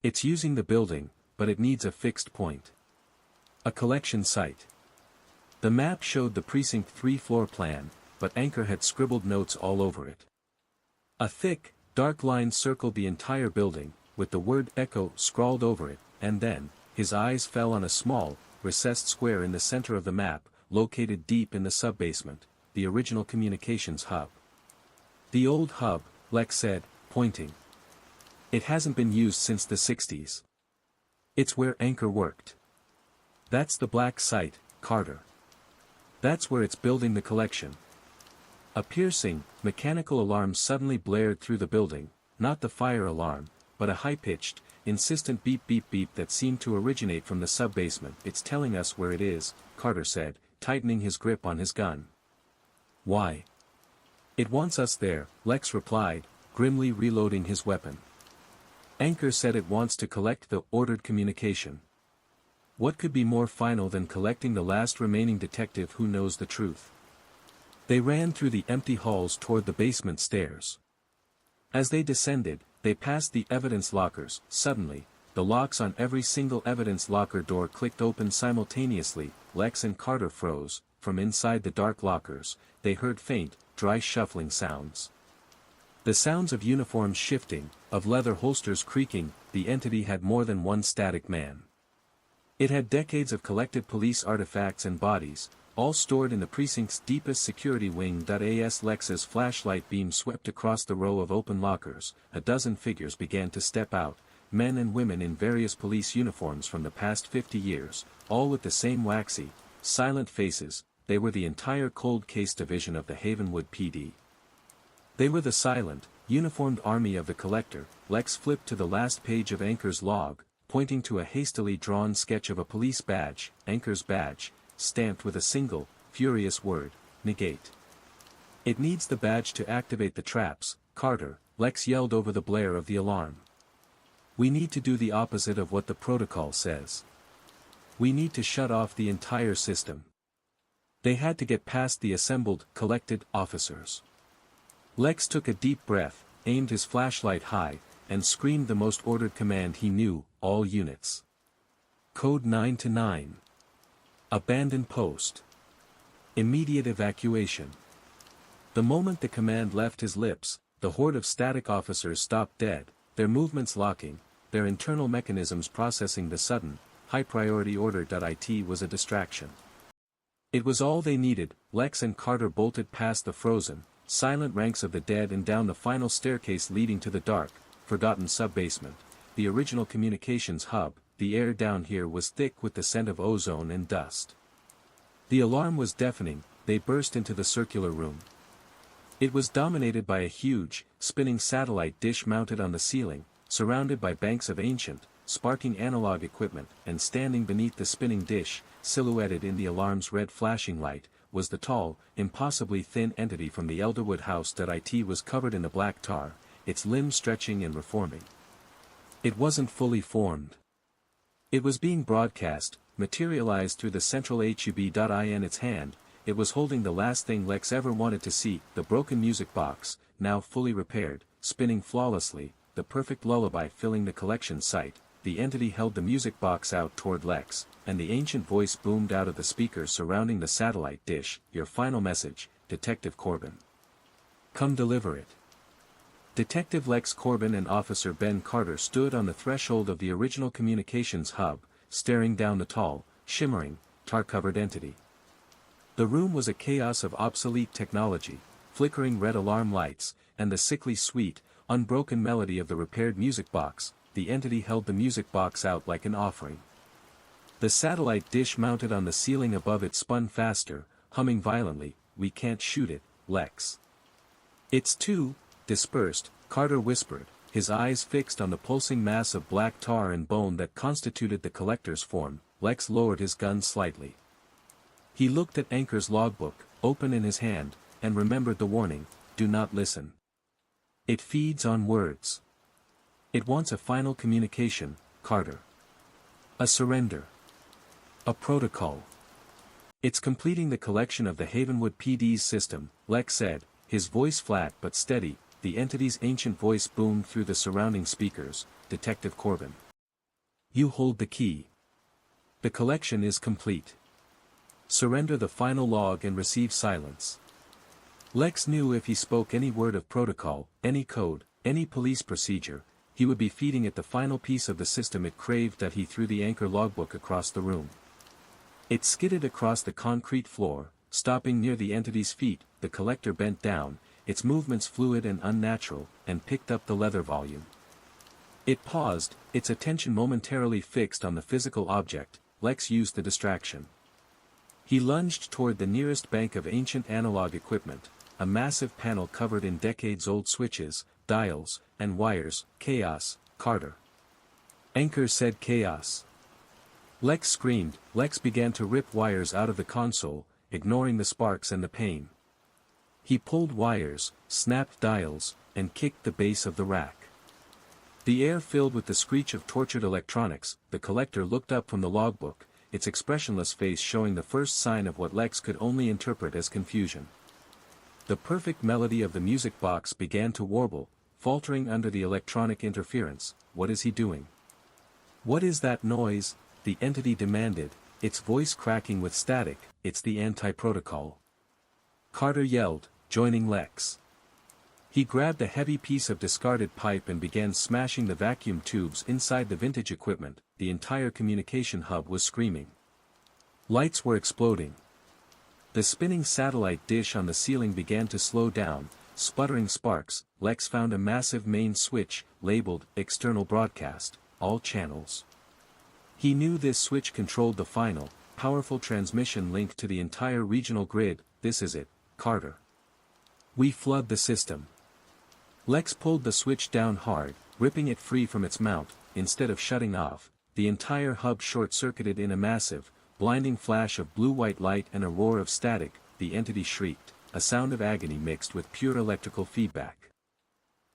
It's using the building, but it needs a fixed point. A collection site. The map showed the Precinct 3 floor plan, but Anchor had scribbled notes all over it. A thick, dark line circled the entire building, with the word Echo scrawled over it, and then, his eyes fell on a small, recessed square in the center of the map, located deep in the sub-basement, the original communications hub. The old hub, Lex said, pointing. It hasn't been used since the 60s. It's where Anchor worked. That's the black site, Carter. That's where it's building the collection. A piercing, mechanical alarm suddenly blared through the building, not the fire alarm, but a high-pitched, insistent beep beep beep that seemed to originate from the sub-basement. It's telling us where it is, Carter said, tightening his grip on his gun. Why? It wants us there, Lex replied, grimly reloading his weapon. Anchor said it wants to collect the ordered communication. What could be more final than collecting the last remaining detective who knows the truth? They ran through the empty halls toward the basement stairs. As they descended, they passed the evidence lockers. Suddenly, the locks on every single evidence locker door clicked open simultaneously. Lex and Carter froze. From inside the dark lockers, they heard faint, dry shuffling sounds. The sounds of uniforms shifting, of leather holsters creaking. The entity had more than one static man. It had decades of collected police artifacts and bodies, all stored in the precinct's deepest security wing. As Lex's flashlight beam swept across the row of open lockers, a dozen figures began to step out, men and women in various police uniforms from the past 50 years, all with the same waxy, silent faces. They were the entire cold case division of the Havenwood PD. They were the silent, uniformed army of the collector. Lex flipped to the last page of Anchor's log, pointing to a hastily drawn sketch of a police badge, Anchor's badge, stamped with a single, furious word, negate. It needs the badge to activate the traps, Carter, Lex yelled over the blare of the alarm. We need to do the opposite of what the protocol says. We need to shut off the entire system. They had to get past the assembled, collected officers. Lex took a deep breath, aimed his flashlight high, and screamed the most ordered command he knew, all units. Code 9 to 9. Abandoned post. Immediate evacuation. The moment the command left his lips, the horde of static officers stopped dead, their movements locking, their internal mechanisms processing the sudden, high-priority order. It was a distraction. It was all they needed. Lex and Carter bolted past the frozen, silent ranks of the dead and down the final staircase leading to the dark, forgotten sub-basement, the original communications hub. The air down here was thick with the scent of ozone and dust. The alarm was deafening. They burst into the circular room. It was dominated by a huge, spinning satellite dish mounted on the ceiling, surrounded by banks of ancient, sparking analog equipment, and standing beneath the spinning dish, silhouetted in the alarm's red flashing light, was the tall, impossibly thin entity from the Elderwood house. It was covered in a black tar, its limbs stretching and reforming. It wasn't fully formed. It was being broadcast, materialized through the central hub. In its hand, it was holding the last thing Lex ever wanted to see, the broken music box, now fully repaired, spinning flawlessly, the perfect lullaby filling the collection site. The entity held the music box out toward Lex, and the ancient voice boomed out of the speakers surrounding the satellite dish, "Your final message, Detective Corbin. Come deliver it." Detective Lex Corbin and Officer Ben Carter stood on the threshold of the original communications hub, staring down the tall, shimmering, tar-covered entity. The room was a chaos of obsolete technology, flickering red alarm lights, and the sickly sweet, unbroken melody of the repaired music box. The entity held the music box out like an offering. The satellite dish mounted on the ceiling above it spun faster, humming violently. "We can't shoot it, Lex. It's too dispersed," Carter whispered, his eyes fixed on the pulsing mass of black tar and bone that constituted the collector's form. Lex lowered his gun slightly. He looked at Anchor's logbook, open in his hand, and remembered the warning, "Do not listen. It feeds on words. It wants a final communication, Carter. A surrender. A protocol. It's completing the collection of the Havenwood PD's system," Lex said, his voice flat but steady. The entity's ancient voice boomed through the surrounding speakers, "Detective Corbin. You hold the key. The collection is complete. Surrender the final log and receive silence." Lex knew if he spoke any word of protocol, any code, any police procedure, he would be feeding it the final piece of the system it craved. He threw the Anchor logbook across the room. It skidded across the concrete floor, stopping near the entity's feet. The collector bent down, its movements fluid and unnatural, and picked up the leather volume. It paused, its attention momentarily fixed on the physical object. Lex used the distraction. He lunged toward the nearest bank of ancient analog equipment, a massive panel covered in decades-old switches, dials, and wires. "Chaos, Carter." Anchor said chaos. Lex screamed. Lex began to rip wires out of the console, ignoring the sparks and the pain. He pulled wires, snapped dials, and kicked the base of the rack. The air filled with the screech of tortured electronics. The collector looked up from the logbook, its expressionless face showing the first sign of what Lex could only interpret as confusion. The perfect melody of the music box began to warble, faltering under the electronic interference. "What is he doing? What is that noise?" the entity demanded, its voice cracking with static. "It's the anti-protocol." Carter yelled, joining Lex. He grabbed a heavy piece of discarded pipe and began smashing the vacuum tubes inside the vintage equipment. The entire communication hub was screaming. Lights were exploding. The spinning satellite dish on the ceiling began to slow down, sputtering sparks. Lex found a massive main switch, labeled External Broadcast, All Channels. He knew this switch controlled the final, powerful transmission link to the entire regional grid. "This is it, Carter. We flood the system." Lex pulled the switch down hard, ripping it free from its mount. Instead of shutting off, the entire hub short-circuited in a massive, blinding flash of blue-white light and a roar of static. The entity shrieked, a sound of agony mixed with pure electrical feedback.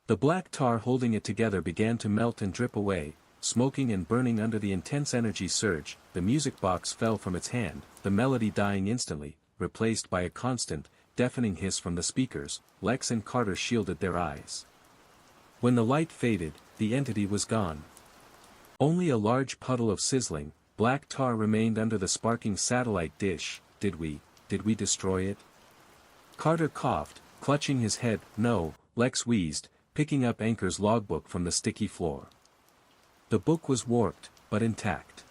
The black tar holding it together began to melt and drip away, smoking and burning under the intense energy surge. The music box fell from its hand, the melody dying instantly, replaced by a constant, deafening hiss from the speakers. Lex and Carter shielded their eyes. When the light faded, the entity was gone. Only a large puddle of sizzling, Black tar remained under the sparking satellite dish. Did we destroy it? Carter coughed, clutching his head. No, Lex wheezed, picking up Anchor's logbook from the sticky floor. The book was warped, but intact.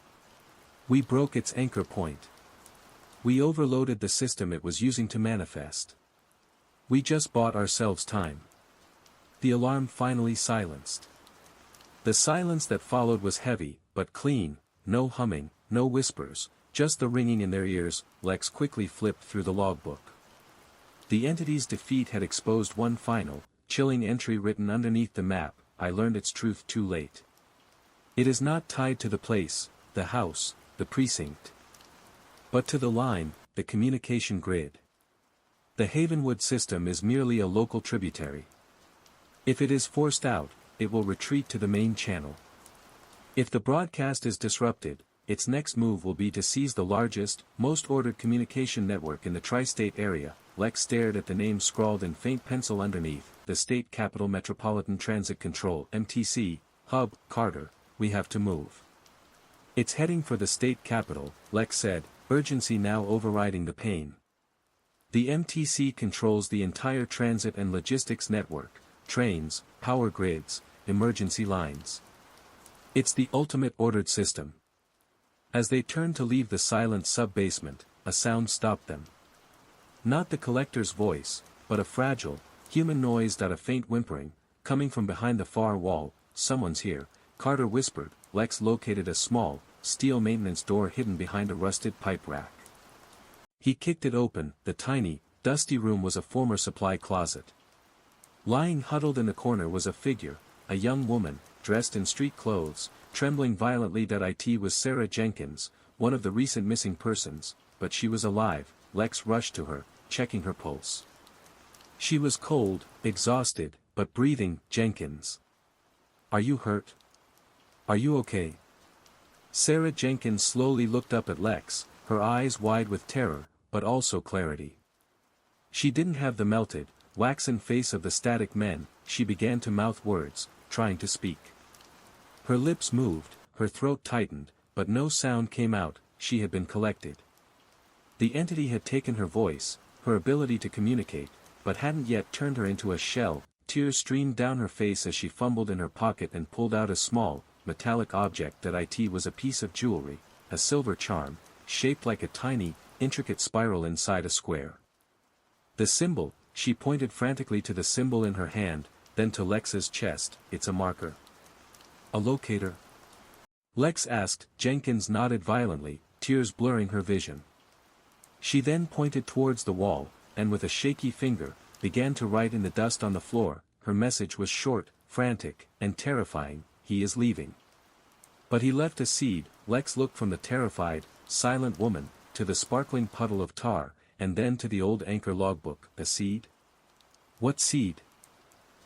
We broke its anchor point. We overloaded the system it was using to manifest. We just bought ourselves time. The alarm finally silenced. The silence that followed was heavy, but clean, no humming, no whispers, just the ringing in their ears. Lex quickly flipped through the logbook. The entity's defeat had exposed one final, chilling entry written underneath the map. I learned its truth too late. It is not tied to the place, the house, the precinct, but to the line, the communication grid. The Havenwood system is merely a local tributary. If it is forced out, it will retreat to the main channel. If the broadcast is disrupted, its next move will be to seize the largest, most ordered communication network in the tri-state area. Lex stared at the name scrawled in faint pencil underneath, the State Capital Metropolitan Transit Control (MTC) hub. Carter, we have to move. It's heading for the state capital, Lex said, urgency now overriding the pain. The MTC controls the entire transit and logistics network, trains, power grids, emergency lines. It's the ultimate ordered system. As they turned to leave the silent sub-basement, a sound stopped them. Not the collector's voice, but a fragile, human noise. A faint whimpering, coming from behind the far wall. Someone's here, Carter whispered. Lex located a small, steel maintenance door hidden behind a rusted pipe rack. He kicked it open. The tiny, dusty room was a former supply closet. Lying huddled in the corner was a figure, a young woman, dressed in street clothes, trembling violently. It was Sarah Jenkins, one of the recent missing persons, but she was alive. Lex rushed to her, checking her pulse. She was cold, exhausted, but breathing. Jenkins. Are you hurt? Are you okay? Sarah Jenkins slowly looked up at Lex, her eyes wide with terror, but also clarity. She didn't have the melted, waxen face of the static men. She began to mouth words, trying to speak. Her lips moved, her throat tightened, but no sound came out. She had been collected. The entity had taken her voice, her ability to communicate, but hadn't yet turned her into a shell. Tears streamed down her face as she fumbled in her pocket and pulled out a small, metallic object. It was a piece of jewelry, a silver charm, shaped like a tiny, intricate spiral inside a square. The symbol, she pointed frantically to the symbol in her hand, then to Lex's chest. It's a marker. A locator? Lex asked. Jenkins nodded violently, tears blurring her vision. She then pointed towards the wall, and with a shaky finger, began to write in the dust on the floor. Her message was short, frantic, and terrifying. He is leaving. But he left a seed. Lex looked from the terrified, silent woman, to the sparkling puddle of tar, and then to the old anchor logbook. A seed? What seed?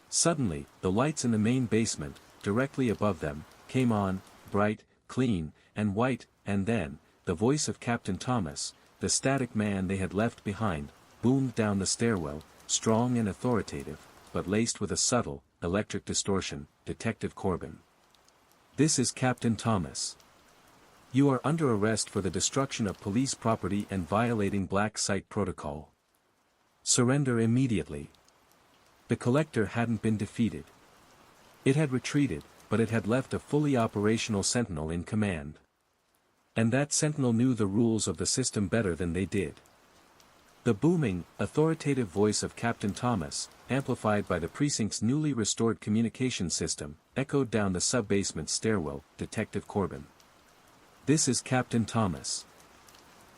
Suddenly, the lights in the main basement, directly above them, came on, bright, clean, and white, and then, the voice of Captain Thomas, the static man they had left behind, boomed down the stairwell, strong and authoritative, but laced with a subtle, electric distortion. Detective Corbin. This is Captain Thomas. You are under arrest for the destruction of police property and violating black site protocol. Surrender immediately. The collector hadn't been defeated. It had retreated, but it had left a fully operational sentinel in command. And that sentinel knew the rules of the system better than they did. The booming, authoritative voice of Captain Thomas, amplified by the precinct's newly restored communication system, echoed down the sub-basement stairwell. Detective Corbin. This is Captain Thomas.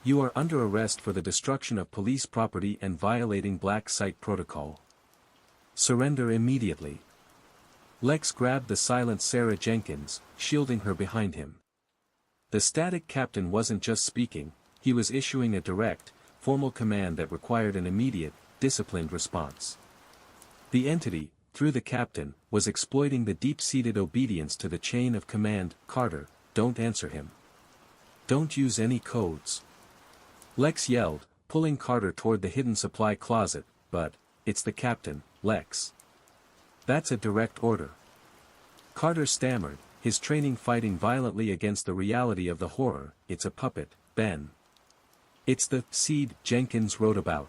You are under arrest for the destruction of police property and violating black site protocol. Surrender immediately. Lex grabbed the silent Sarah Jenkins, shielding her behind him. The static captain wasn't just speaking, he was issuing a direct, formal command that required an immediate, disciplined response. The entity, through the captain, was exploiting the deep-seated obedience to the chain of command. Carter, don't answer him. Don't use any codes. Lex yelled, pulling Carter toward the hidden supply closet. But, it's the captain, Lex. That's a direct order. Carter stammered, his training fighting violently against the reality of the horror. It's a puppet, Ben. It's the seed Jenkins wrote about.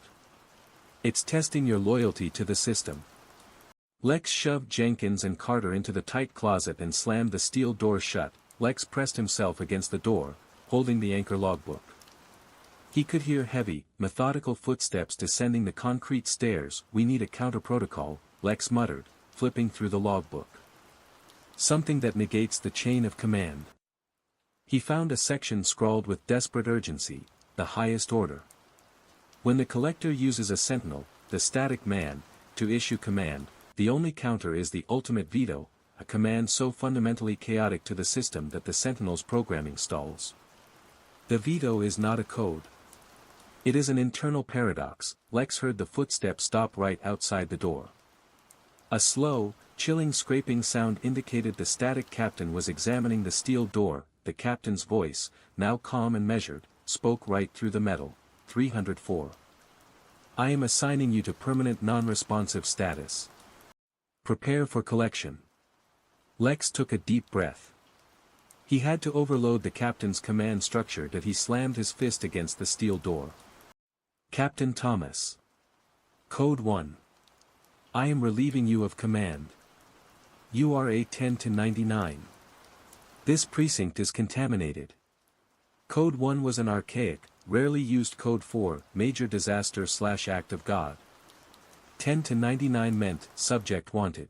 It's testing your loyalty to the system. Lex shoved Jenkins and Carter into the tight closet and slammed the steel door shut. Lex pressed himself against the door, holding the anchor logbook. He could hear heavy, methodical footsteps descending the concrete stairs. We need a counter-protocol, Lex muttered, flipping through the logbook. Something that negates the chain of command. He found a section scrawled with desperate urgency, the highest order. When the collector uses a sentinel, the static man, to issue command, the only counter is the ultimate veto, a command so fundamentally chaotic to the system that the sentinel's programming stalls. The veto is not a code. It is an internal paradox. Lex heard the footsteps stop right outside the door. A slow, chilling scraping sound indicated the static captain was examining the steel door. The captain's voice, now calm and measured, spoke right through the metal. 304. I am assigning you to permanent non-responsive status. Prepare for collection. Lex took a deep breath. He had to overload the captain's command structure that he slammed his fist against the steel door. Captain Thomas. Code 1. I am relieving you of command. You are a 10-99. This precinct is contaminated. Code 1 was an archaic, rarely used Code 4, major disaster/act of God. 10-99 meant subject wanted.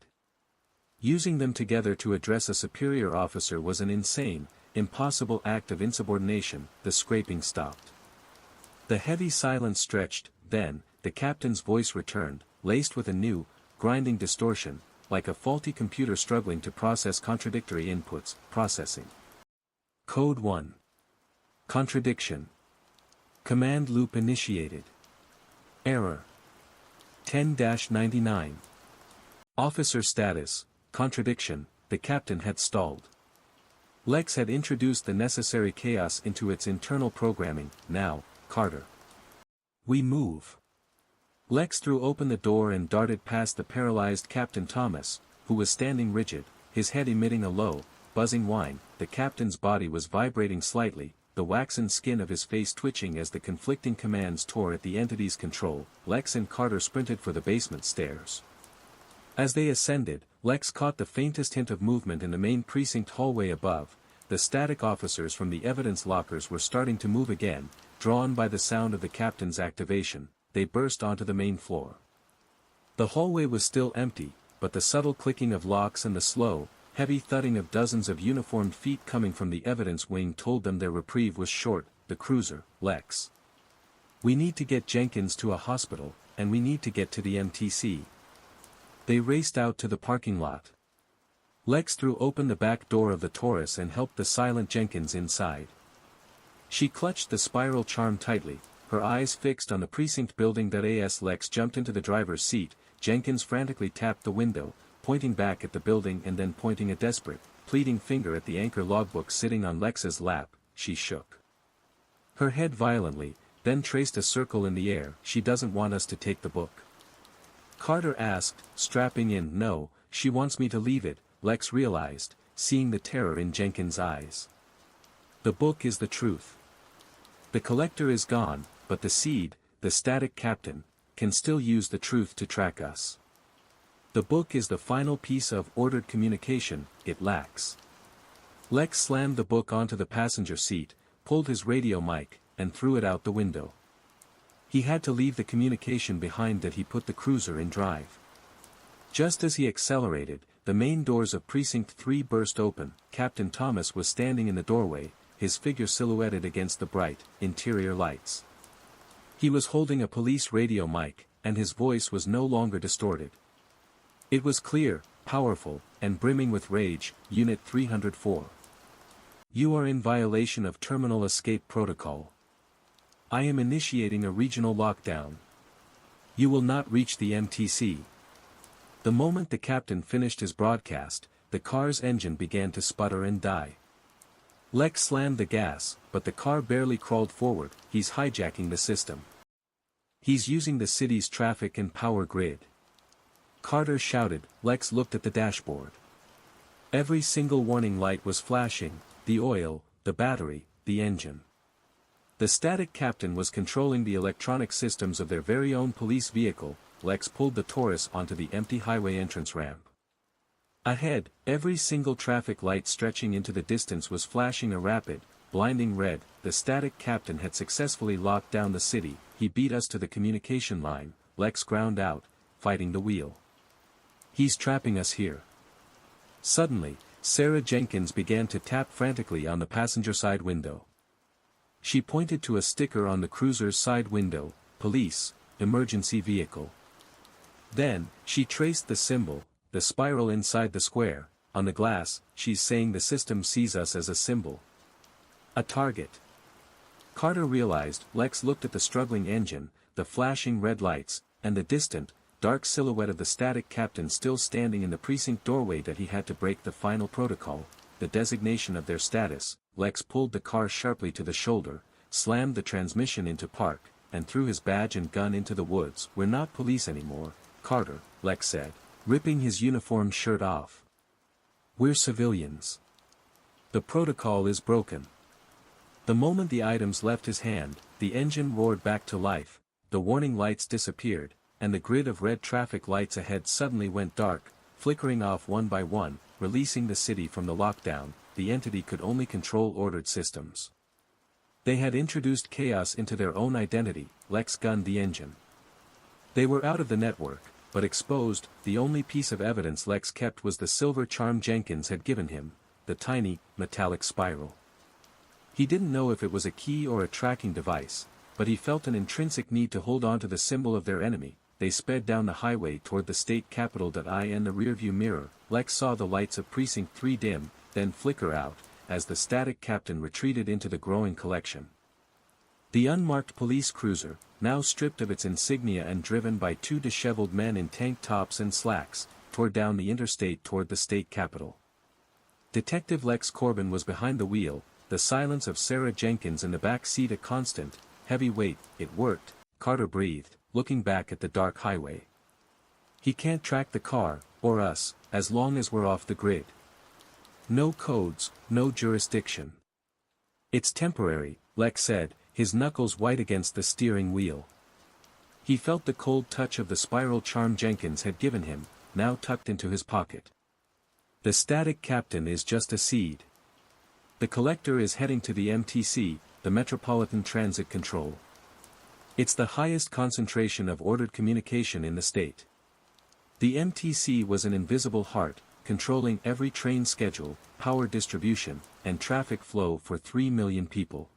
Using them together to address a superior officer was an insane, impossible act of insubordination. The scraping stopped. The heavy silence stretched. Then, the captain's voice returned, laced with a new, grinding distortion, like a faulty computer struggling to process contradictory inputs. Processing. Code 1. Contradiction. Command loop initiated. Error. 10-99. Officer status. Contradiction. The captain had stalled. Lex had introduced the necessary chaos into its internal programming. Now, Carter. We move. Lex threw open the door and darted past the paralyzed Captain Thomas, who was standing rigid, his head emitting a low, buzzing whine. The captain's body was vibrating slightly, the waxen skin of his face twitching as the conflicting commands tore at the entity's control. Lex and Carter sprinted for the basement stairs. As they ascended, Lex caught the faintest hint of movement in the main precinct hallway above. The static officers from the evidence lockers were starting to move again, drawn by the sound of the captain's activation. They burst onto the main floor. The hallway was still empty, but the subtle clicking of locks and the slow, heavy thudding of dozens of uniformed feet coming from the evidence wing told them their reprieve was short. The cruiser, Lex. We need to get Jenkins to a hospital, and we need to get to the MTC. They raced out to the parking lot. Lex threw open the back door of the Taurus and helped the silent Jenkins inside. She clutched the spiral charm tightly, her eyes fixed on the precinct building. As Lex jumped into the driver's seat, Jenkins frantically tapped the window, pointing back at the building and then pointing a desperate, pleading finger at the anchor logbook sitting on Lex's lap. She shook her head violently, then traced a circle in the air. She doesn't want us to take the book. Carter asked, strapping in. No, she wants me to leave it, Lex realized, seeing the terror in Jenkins' eyes. The book is the truth. The collector is gone, but the seed, the static captain, can still use the truth to track us. The book is the final piece of ordered communication it lacks. Lex slammed the book onto the passenger seat, pulled his radio mic, and threw it out the window. He had to leave the communication behind. That he put the cruiser in drive. Just as he accelerated, the main doors of Precinct 3 burst open. Captain Thomas was standing in the doorway, his figure silhouetted against the bright, interior lights. He was holding a police radio mic, and his voice was no longer distorted. It was clear, powerful, and brimming with rage. Unit 304. You are in violation of Terminal Escape Protocol. I am initiating a regional lockdown. You will not reach the MTC. The moment the captain finished his broadcast, the car's engine began to sputter and die. Lex slammed the gas, but the car barely crawled forward. He's hijacking the system. He's using the city's traffic and power grid. Carter shouted. Lex looked at the dashboard. Every single warning light was flashing: the oil, the battery, the engine. The static captain was controlling the electronic systems of their very own police vehicle. Lex pulled the Taurus onto the empty highway entrance ramp. Ahead, every single traffic light stretching into the distance was flashing a rapid, blinding red. The static captain had successfully locked down the city. He beat us to the communication line, Lex ground out, fighting the wheel. He's trapping us here. Suddenly, Sarah Jenkins began to tap frantically on the passenger side window. She pointed to a sticker on the cruiser's side window: police, emergency vehicle. Then, she traced the symbol, the spiral inside the square. On the glass, she's saying the system sees us as a symbol. A target. Carter realized. Lex looked at the struggling engine, the flashing red lights, and the distant, dark silhouette of the static captain still standing in the precinct doorway. That he had to break the final protocol, the designation of their status. Lex pulled the car sharply to the shoulder, slammed the transmission into park, and threw his badge and gun into the woods. We're not police anymore, Carter, Lex said, ripping his uniform shirt off. We're civilians. The protocol is broken. The moment the items left his hand, the engine roared back to life, the warning lights disappeared, and the grid of red traffic lights ahead suddenly went dark, flickering off one by one, releasing the city from the lockdown. The entity could only control ordered systems. They had introduced chaos into their own identity. Lex gunned the engine. They were out of the network, but exposed. The only piece of evidence Lex kept was the silver charm Jenkins had given him, the tiny, metallic spiral. He didn't know if it was a key or a tracking device, but he felt an intrinsic need to hold on to the symbol of their enemy. They sped down the highway toward the state capitol. In the rearview mirror, Lex saw the lights of Precinct 3 dim, then flicker out, as the static captain retreated into the growing collection. The unmarked police cruiser, now stripped of its insignia and driven by two disheveled men in tank tops and slacks, tore down the interstate toward the state capitol. Detective Lex Corbin was behind the wheel, the silence of Sarah Jenkins in the back seat a constant, heavy weight. It worked, Carter breathed, looking back at the dark highway. He can't track the car, or us, as long as we're off the grid. No codes, no jurisdiction. It's temporary, Lex said, his knuckles white against the steering wheel. He felt the cold touch of the spiral charm Jenkins had given him, now tucked into his pocket. The static captain is just a seed. The collector is heading to the MTC, the Metropolitan Transit Control. It's the highest concentration of ordered communication in the state. The MTC was an invisible heart, controlling every train schedule, power distribution, and traffic flow for 3 million people.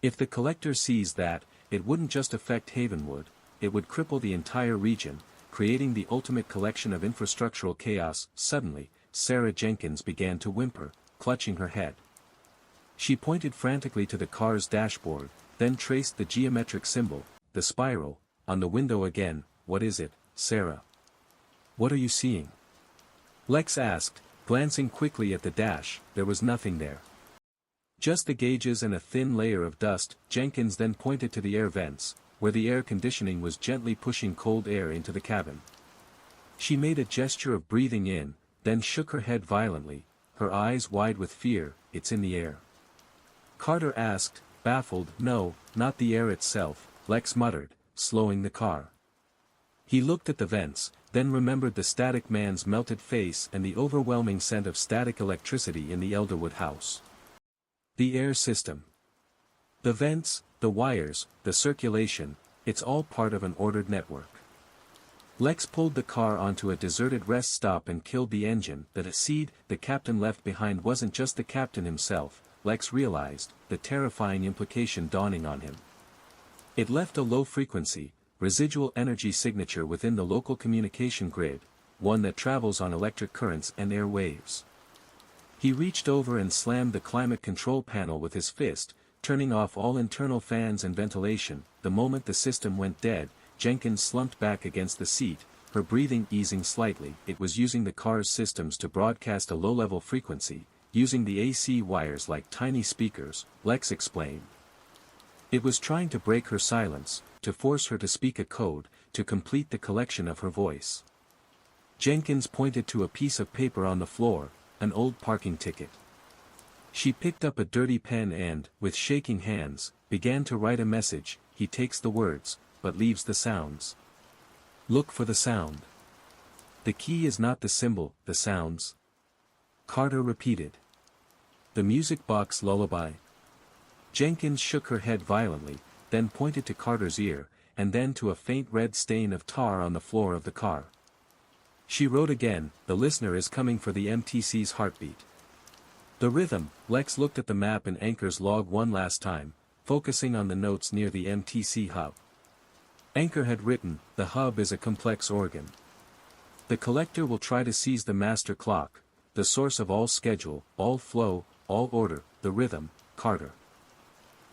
If the collector sees that, it wouldn't just affect Havenwood, it would cripple the entire region, creating the ultimate collection of infrastructural chaos. Suddenly, Sarah Jenkins began to whimper, clutching her head. She pointed frantically to the car's dashboard, then traced the geometric symbol, the spiral, on the window again. What is it, Sarah? What are you seeing? Lex asked, glancing quickly at the dash. There was nothing there. Just the gauges and a thin layer of dust. Jenkins then pointed to the air vents, where the air conditioning was gently pushing cold air into the cabin. She made a gesture of breathing in, then shook her head violently, her eyes wide with fear. It's in the air. Carter asked, baffled. No, not the air itself, Lex muttered, slowing the car. He looked at the vents, then remembered the static man's melted face and the overwhelming scent of static electricity in the Elderwood house. The air system. The vents, the wires, the circulation, it's all part of an ordered network. Lex pulled the car onto a deserted rest stop and killed the engine. That seed the captain left behind wasn't just the captain himself, Lex realized, the terrifying implication dawning on him. It left a low-frequency, residual energy signature within the local communication grid, one that travels on electric currents and air waves. He reached over and slammed the climate control panel with his fist, turning off all internal fans and ventilation. The moment the system went dead, Jenkins slumped back against the seat, her breathing easing slightly. It was using the car's systems to broadcast a low-level frequency, using the AC wires like tiny speakers, Lex explained. It was trying to break her silence, to force her to speak a code, to complete the collection of her voice. Jenkins pointed to a piece of paper on the floor. an old parking ticket. She picked up a dirty pen and, with shaking hands, began to write a message. He takes the words, but leaves the sounds. Look for the sound. The key is not the symbol, the sounds. Carter repeated. The music box lullaby. Jenkins shook her head violently, then pointed to Carter's ear, and then to a faint red stain of tar on the floor of the car. She wrote again, the listener is coming for the MTC's heartbeat. The rhythm. Lex looked at the map and Anchor's log one last time, focusing on the notes near the MTC hub. Anchor had written, the hub is a complex organ. The collector will try to seize the master clock, the source of all schedule, all flow, all order, the rhythm, Carter.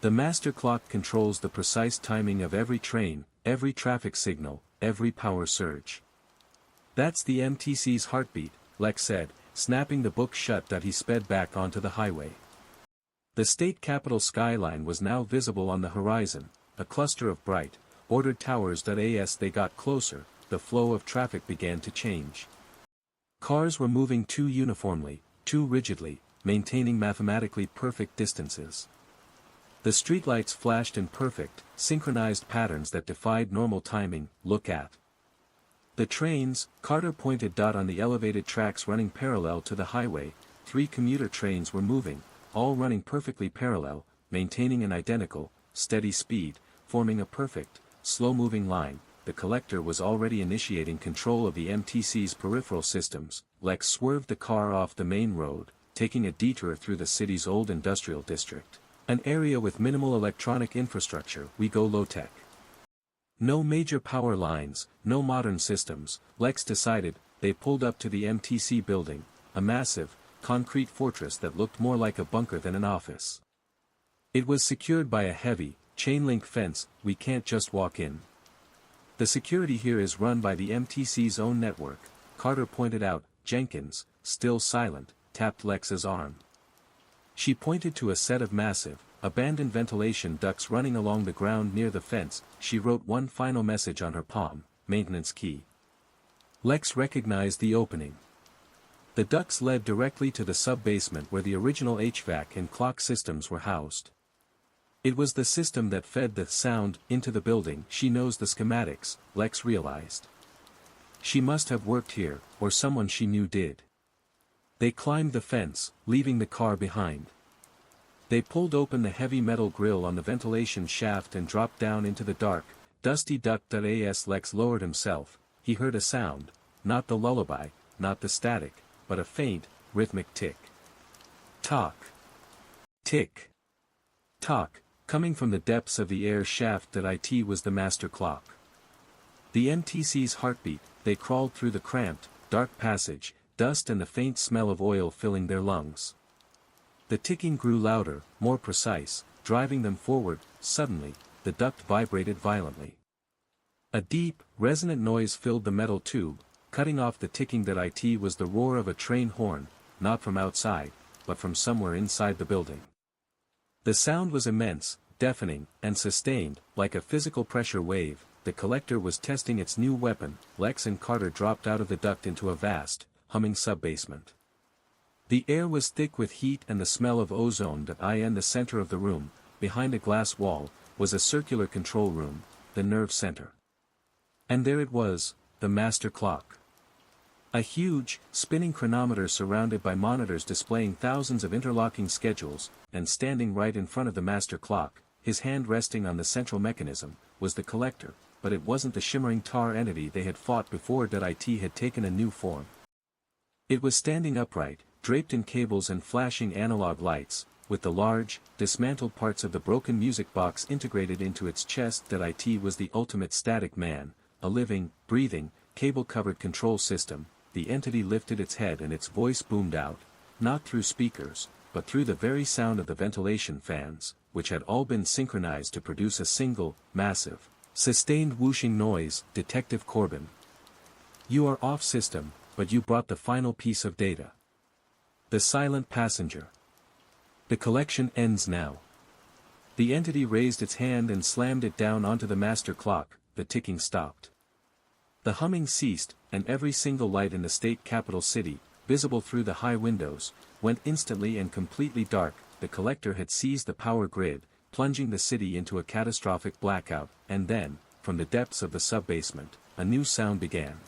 The master clock controls the precise timing of every train, every traffic signal, every power surge. That's the MTC's heartbeat, Lex said, snapping the book shut that he sped back onto the highway. The state capitol skyline was now visible on the horizon, a cluster of bright, ordered towers. As they got closer, the flow of traffic began to change. Cars were moving too uniformly, too rigidly, maintaining mathematically perfect distances. The streetlights flashed in perfect, synchronized patterns that defied normal timing. Look at the trains. Carter pointed. On the elevated tracks running parallel to the highway, 3 commuter trains were moving, all running perfectly parallel, maintaining an identical, steady speed, forming a perfect, slow-moving line. The collector was already initiating control of the MTC's peripheral systems. Lex swerved the car off the main road, taking a detour through the city's old industrial district. An area with minimal electronic infrastructure. We go low-tech. No major power lines, no modern systems. Lex decided. They pulled up to the MTC building, a massive, concrete fortress that looked more like a bunker than an office. It was secured by a heavy, chain-link fence. We can't just walk in. The security here is run by the MTC's own network, Carter pointed out. Jenkins, still silent, tapped Lex's arm. She pointed to a set of massive, abandoned ventilation ducts running along the ground near the fence. She wrote one final message on her palm, maintenance key. Lex recognized the opening. The ducts led directly to the sub-basement where the original HVAC and clock systems were housed. It was the system that fed the sound into the building. She knows the schematics, Lex realized. She must have worked here, or someone she knew did. They climbed the fence, leaving the car behind. They pulled open the heavy metal grill on the ventilation shaft and dropped down into the dark, dusty duct. As Lex lowered himself, he heard a sound, not the lullaby, not the static, but a faint, rhythmic tick. Tock. Tick. Tock, coming from the depths of the air shaft. It was the master clock. The MTC's heartbeat. They crawled through the cramped, dark passage, dust and the faint smell of oil filling their lungs. The ticking grew louder, more precise, driving them forward. Suddenly, the duct vibrated violently. A deep, resonant noise filled the metal tube, cutting off the ticking. It was the roar of a train horn, not from outside, but from somewhere inside the building. The sound was immense, deafening, and sustained, like a physical pressure wave. The collector was testing its new weapon. Lex and Carter dropped out of the duct into a vast, humming sub-basement. The air was thick with heat and the smell of ozone. In the center of the room, behind a glass wall, was a circular control room, the nerve center. And there it was, the master clock. A huge, spinning chronometer surrounded by monitors displaying thousands of interlocking schedules, and standing right in front of the master clock, his hand resting on the central mechanism, was the collector, but it wasn't the shimmering tar entity they had fought before. It had taken a new form. It was standing upright, draped in cables and flashing analog lights, with the large, dismantled parts of the broken music box integrated into its chest. It was the ultimate static man, a living, breathing, cable-covered control system. The entity lifted its head and its voice boomed out, not through speakers, but through the very sound of the ventilation fans, which had all been synchronized to produce a single, massive, sustained whooshing noise. Detective Corbin. You are off system, but you brought the final piece of data. The silent passenger. The collection ends now. The entity raised its hand and slammed it down onto the master clock. The ticking stopped. The humming ceased, and every single light in the state capital city, visible through the high windows, went instantly and completely dark. The collector had seized the power grid, plunging the city into a catastrophic blackout, and then, from the depths of the sub-basement, a new sound began.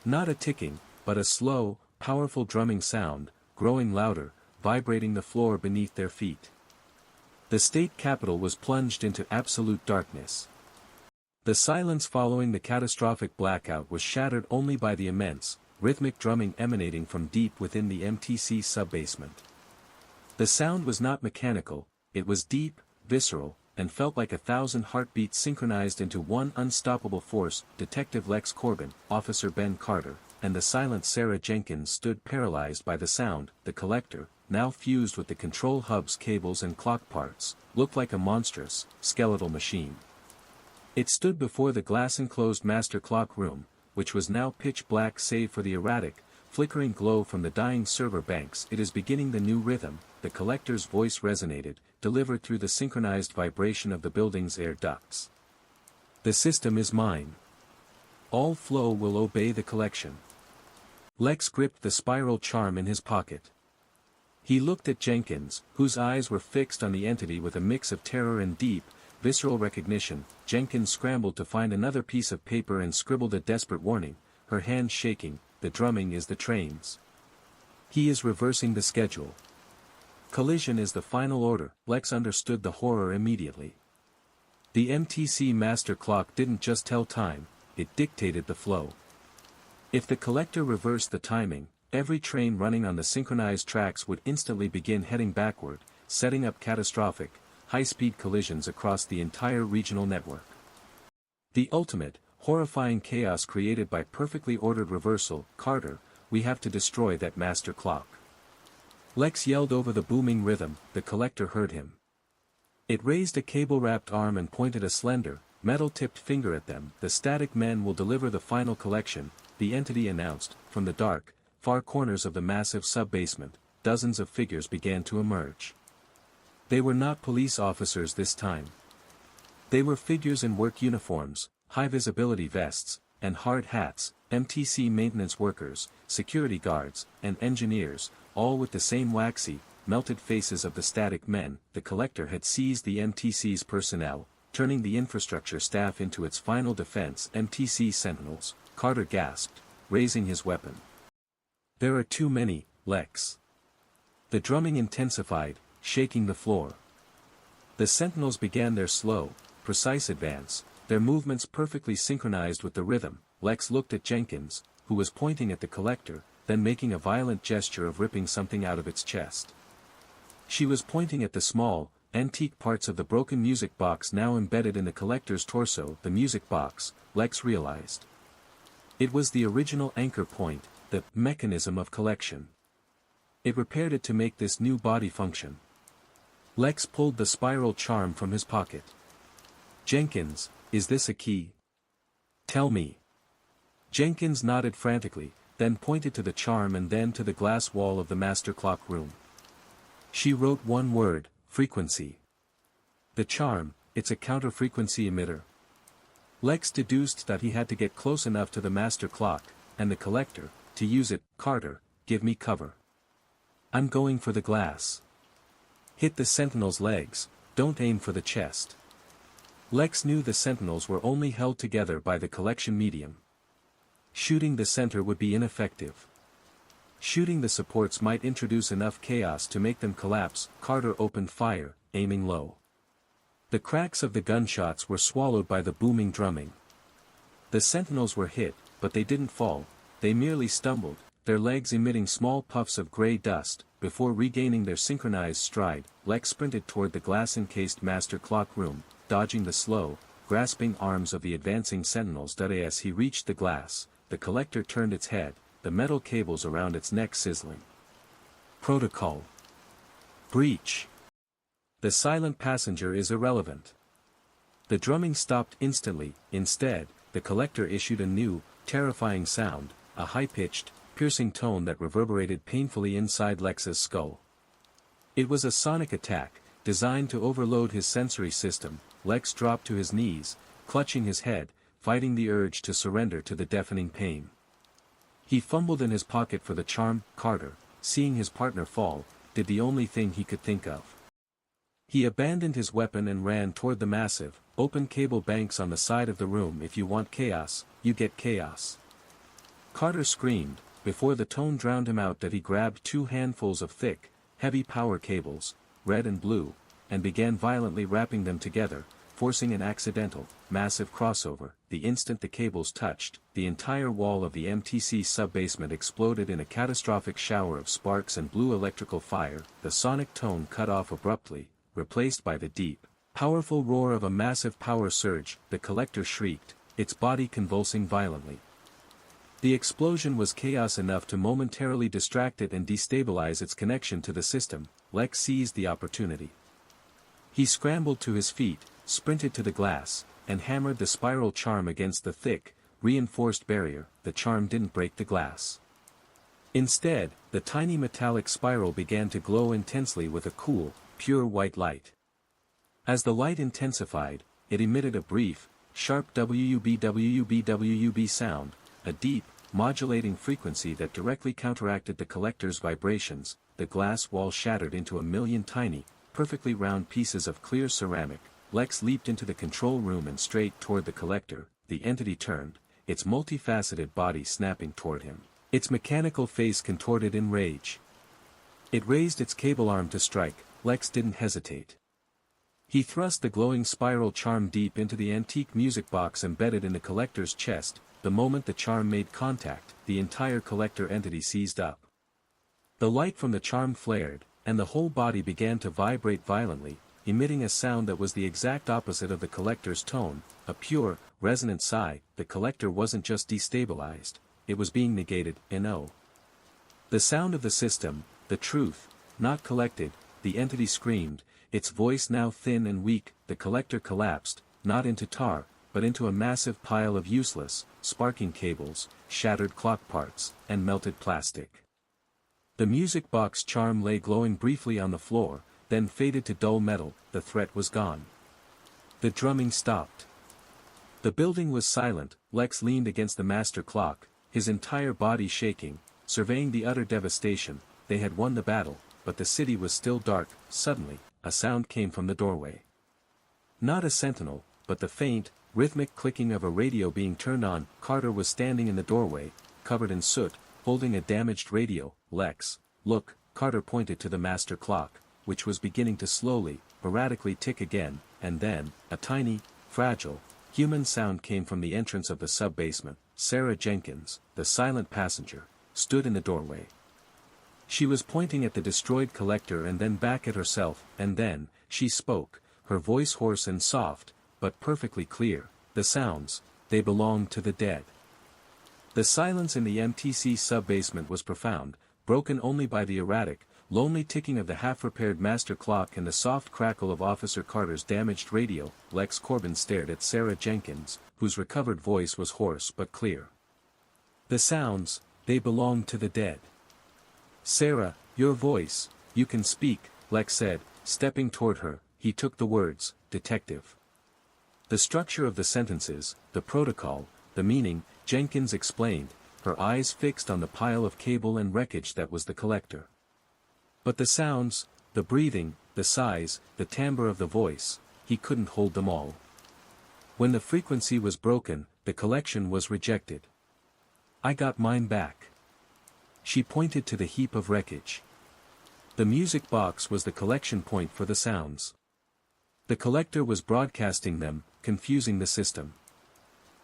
Not a ticking, but a slow, powerful drumming sound, growing louder, vibrating the floor beneath their feet. The state capitol was plunged into absolute darkness. The silence following the catastrophic blackout was shattered only by the immense, rhythmic drumming emanating from deep within the MTC sub-basement. The sound was not mechanical, it was deep, visceral, and felt like 1,000 heartbeats synchronized into one unstoppable force. Detective Lex Corbin, Officer Ben Carter, and the silent Sarah Jenkins stood paralyzed by the sound. The collector, now fused with the control hub's cables and clock parts, looked like a monstrous, skeletal machine. It stood before the glass-enclosed master clock room, which was now pitch black save for the erratic, flickering glow from the dying server banks. It is beginning the new rhythm, the collector's voice resonated, delivered through the synchronized vibration of the building's air ducts. The system is mine. All flow will obey the collection. Lex gripped the spiral charm in his pocket. He looked at Jenkins, whose eyes were fixed on the entity with a mix of terror and deep, visceral recognition. Jenkins scrambled to find another piece of paper and scribbled a desperate warning, her hands shaking. The drumming is the trains. He is reversing the schedule. Collision is the final order. Lex understood the horror immediately. The MTC master clock didn't just tell time, it dictated the flow. If the collector reversed the timing, every train running on the synchronized tracks would instantly begin heading backward, setting up catastrophic, high-speed collisions across the entire regional network. The ultimate, horrifying chaos created by perfectly ordered reversal. Carter, we have to destroy that master clock. Lex yelled over the booming rhythm. The collector heard him. It raised a cable-wrapped arm and pointed a slender, metal-tipped finger at them. The static men will deliver the final collection, the entity announced. From the dark, far corners of the massive sub-basement, dozens of figures began to emerge. They were not police officers this time. They were figures in work uniforms, high-visibility vests, and hard hats, MTC maintenance workers, security guards, and engineers, all with the same waxy, melted faces of the static men. The collector had seized the MTC's personnel, turning the infrastructure staff into its final defense. MTC sentinels, Carter gasped, raising his weapon. There are too many, Lex. The drumming intensified, shaking the floor. The sentinels began their slow, precise advance, their movements perfectly synchronized with the rhythm. Lex looked at Jenkins, who was pointing at the collector, then making a violent gesture of ripping something out of its chest. She was pointing at the small, antique parts of the broken music box now embedded in the collector's torso. The music box, Lex realized. It was the original anchor point, the mechanism of collection. It repaired it to make this new body function. Lex pulled the spiral charm from his pocket. Jenkins, is this a key? Tell me. Jenkins nodded frantically, then pointed to the charm and then to the glass wall of the master clock room. She wrote one word, frequency. The charm, it's a counter-frequency emitter. Lex deduced that he had to get close enough to the master clock, and the collector, to use it. Carter, give me cover. I'm going for the glass. Hit the sentinel's legs, don't aim for the chest. Lex knew the sentinels were only held together by the collection medium. Shooting the center would be ineffective. Shooting the supports might introduce enough chaos to make them collapse. Carter opened fire, aiming low. The cracks of the gunshots were swallowed by the booming drumming. The sentinels were hit, but they didn't fall, they merely stumbled, their legs emitting small puffs of gray dust. Before regaining their synchronized stride, Lex sprinted toward the glass-encased master clock room, dodging the slow, grasping arms of the advancing sentinels. As he reached the glass, the collector turned its head, the metal cables around its neck sizzling. Protocol. Breach. The silent passenger is irrelevant. The drumming stopped instantly. Instead, the collector issued a new, terrifying sound, a high-pitched, piercing tone that reverberated painfully inside Lex's skull. It was a sonic attack, designed to overload his sensory system. Lex dropped to his knees, clutching his head, fighting the urge to surrender to the deafening pain. He fumbled in his pocket for the charm. Carter, seeing his partner fall, did the only thing he could think of. He abandoned his weapon and ran toward the massive, open cable banks on the side of the room. If you want chaos, you get chaos. Carter screamed, before the tone drowned him out, that he grabbed 2 handfuls of thick, heavy power cables, red and blue, and began violently wrapping them together, forcing an accidental, massive crossover. The instant the cables touched, the entire wall of the MTC sub-basement exploded in a catastrophic shower of sparks and blue electrical fire. The sonic tone cut off abruptly, replaced by the deep, powerful roar of a massive power surge. The collector shrieked, its body convulsing violently. The explosion was chaos enough to momentarily distract it and destabilize its connection to the system. Lex seized the opportunity. He scrambled to his feet, sprinted to the glass, and hammered the spiral charm against the thick, reinforced barrier. The charm didn't break the glass. Instead, the tiny metallic spiral began to glow intensely with a cool, pure white light. As the light intensified, it emitted a brief, sharp WUB sound, a deep, modulating frequency that directly counteracted the collector's vibrations. The glass wall shattered into a million tiny, perfectly round pieces of clear ceramic. Lex leaped into the control room and straight toward the collector. The entity turned, its multifaceted body snapping toward him, its mechanical face contorted in rage. It raised its cable arm to strike. Lex didn't hesitate. He thrust the glowing spiral charm deep into the antique music box embedded in the collector's chest. The moment the charm made contact, the entire collector entity seized up. The light from the charm flared, and the whole body began to vibrate violently, emitting a sound that was the exact opposite of the collector's tone, a pure, resonant sigh. The collector wasn't just destabilized, it was being negated. No. The sound of the system, the truth, not collected. The entity screamed, its voice now thin and weak. The collector collapsed, not into tar, but into a massive pile of useless, sparking cables, shattered clock parts, and melted plastic. The music box charm lay glowing briefly on the floor, then faded to dull metal. The threat was gone. The drumming stopped. The building was silent. Lex leaned against the master clock, his entire body shaking, surveying the utter devastation. They had won the battle, but the city was still dark. Suddenly, a sound came from the doorway. Not a sentinel, but the faint, rhythmic clicking of a radio being turned on. Carter was standing in the doorway, covered in soot, holding a damaged radio. Lex, look. Carter pointed to the master clock, which was beginning to slowly, erratically tick again, and then, a tiny, fragile, human sound came from the entrance of the sub-basement. Sarah Jenkins, the silent passenger, stood in the doorway. She was pointing at the destroyed collector and then back at herself, and then, she spoke, her voice hoarse and soft, but perfectly clear. The sounds, they belonged to the dead. The silence in the MTC sub-basement was profound, broken only by the erratic, lonely ticking of the half-repaired master clock and the soft crackle of Officer Carter's damaged radio. Lex Corbin stared at Sarah Jenkins, whose recovered voice was hoarse but clear. The sounds, they belonged to the dead. Sarah, your voice, you can speak, Lex said, stepping toward her. He took the words, detective. The structure of the sentences, the protocol, the meaning, Jenkins explained, her eyes fixed on the pile of cable and wreckage that was the collector. But the sounds, the breathing, the sighs, the timbre of the voice, he couldn't hold them all. When the frequency was broken, the collection was rejected. I got mine back. She pointed to the heap of wreckage. The music box was the collection point for the sounds. The collector was broadcasting them, confusing the system.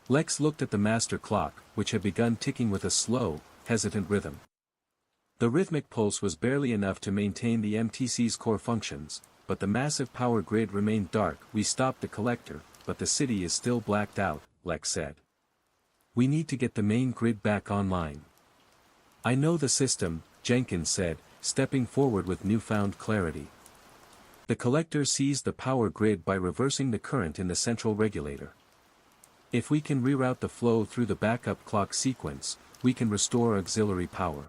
Lex looked at the master clock, which had begun ticking with a slow, hesitant rhythm. The rhythmic pulse was barely enough to maintain the MTC's core functions, but the massive power grid remained dark. We stopped the collector, but the city is still blacked out, Lex said. We need to get the main grid back online. I know the system, Jenkins said, stepping forward with newfound clarity. The collector seized the power grid by reversing the current in the central regulator. If we can reroute the flow through the backup clock sequence, we can restore auxiliary power.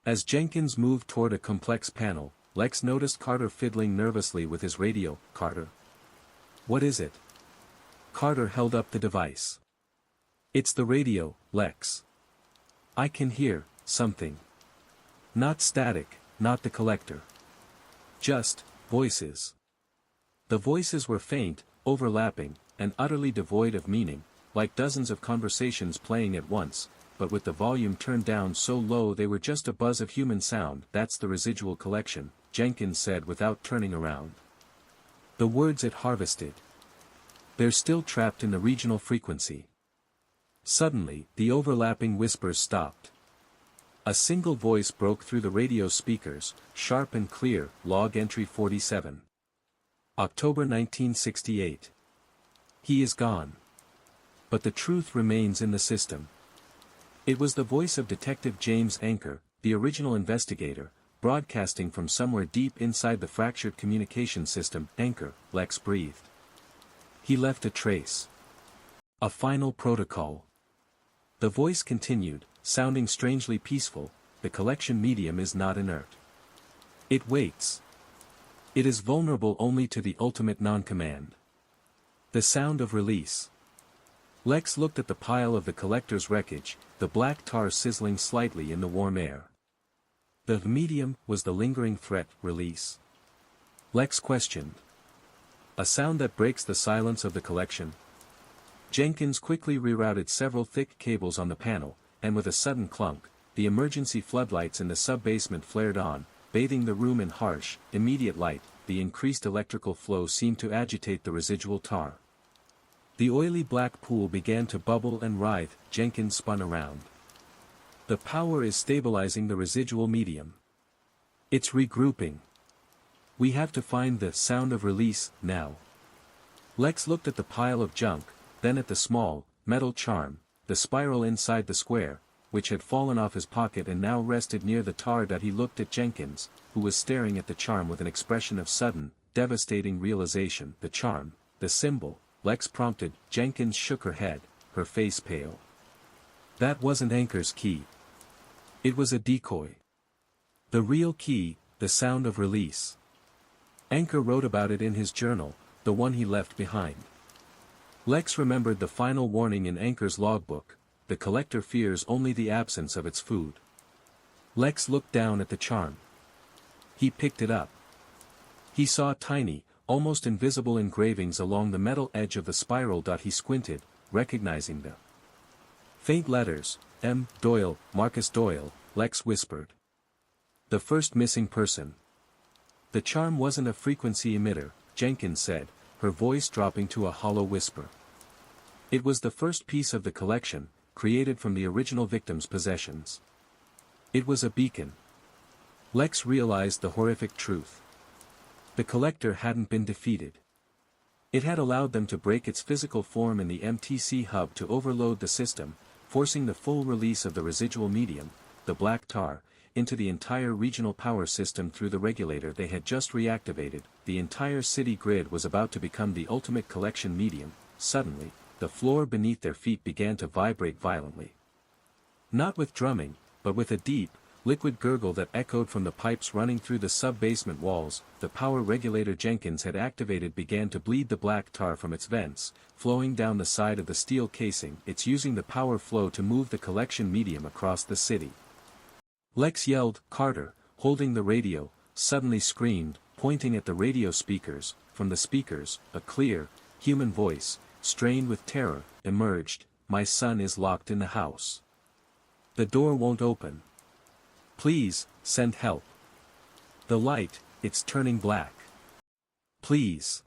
As Jenkins moved toward a complex panel, Lex noticed Carter fiddling nervously with his radio. Carter. What is it? Carter held up the device. It's the radio, Lex. I can hear something. Not static, not the collector. Just voices. The voices were faint, overlapping, and utterly devoid of meaning, like dozens of conversations playing at once, but with the volume turned down so low they were just a buzz of human sound. That's the residual collection, Jenkins said without turning around. The words it harvested. They're still trapped in the regional frequency. Suddenly, the overlapping whispers stopped. A single voice broke through the radio speakers, sharp and clear. Log entry 47. October 1968. He is gone. But the truth remains in the system. It was the voice of Detective James Anchor, the original investigator, broadcasting from somewhere deep inside the fractured communication system. Anchor, Lex breathed. He left a trace. A final protocol. The voice continued, sounding strangely peaceful. The collection medium is not inert. It waits. It is vulnerable only to the ultimate non-command. The sound of release. Lex looked at the pile of the collector's wreckage, the black tar sizzling slightly in the warm air. The medium was the lingering threat. Release? Lex questioned. A sound that breaks the silence of the collection. Jenkins quickly rerouted several thick cables on the panel, and with a sudden clunk, the emergency floodlights in the sub-basement flared on, bathing the room in harsh, immediate light. The increased electrical flow seemed to agitate the residual tar. The oily black pool began to bubble and writhe. Jenkins spun around. The power is stabilizing the residual medium. It's regrouping. We have to find the sound of release, now. Lex looked at the pile of junk, then at the small, metal charm, the spiral inside the square, which had fallen off his pocket and now rested near the tar. That he looked at Jenkins, who was staring at the charm with an expression of sudden, devastating realization. The charm, the symbol, Lex prompted. Jenkins shook her head, her face pale. That wasn't Anchor's key. It was a decoy. The real key, the sound of release. Anchor wrote about it in his journal, the one he left behind. Lex remembered the final warning in Anchor's logbook: the collector fears only the absence of its food. Lex looked down at the charm. He picked it up. He saw tiny, almost invisible engravings along the metal edge of the spiral. He squinted, recognizing the faint letters. M. Doyle, Marcus Doyle, Lex whispered. The first missing person. The charm wasn't a frequency emitter, Jenkins said, her voice dropping to a hollow whisper. It was the first piece of the collection, created from the original victim's possessions. It was a beacon. Lex realized the horrific truth. The collector hadn't been defeated. It had allowed them to break its physical form in the MTC hub to overload the system, forcing the full release of the residual medium, the black tar, into the entire regional power system through the regulator they had just reactivated. The entire city grid was about to become the ultimate collection medium. Suddenly, the floor beneath their feet began to vibrate violently. Not with drumming, but with a deep, liquid gurgle that echoed from the pipes running through the sub-basement walls. The power regulator Jenkins had activated began to bleed the black tar from its vents, flowing down the side of the steel casing. It's using the power flow to move the collection medium across the city. Lex yelled. Carter, holding the radio, suddenly screamed, pointing at the radio speakers. From the speakers, a clear, human voice, strained with terror, emerged. My son is locked in the house. The door won't open. Please, send help. The light, it's turning black. Please.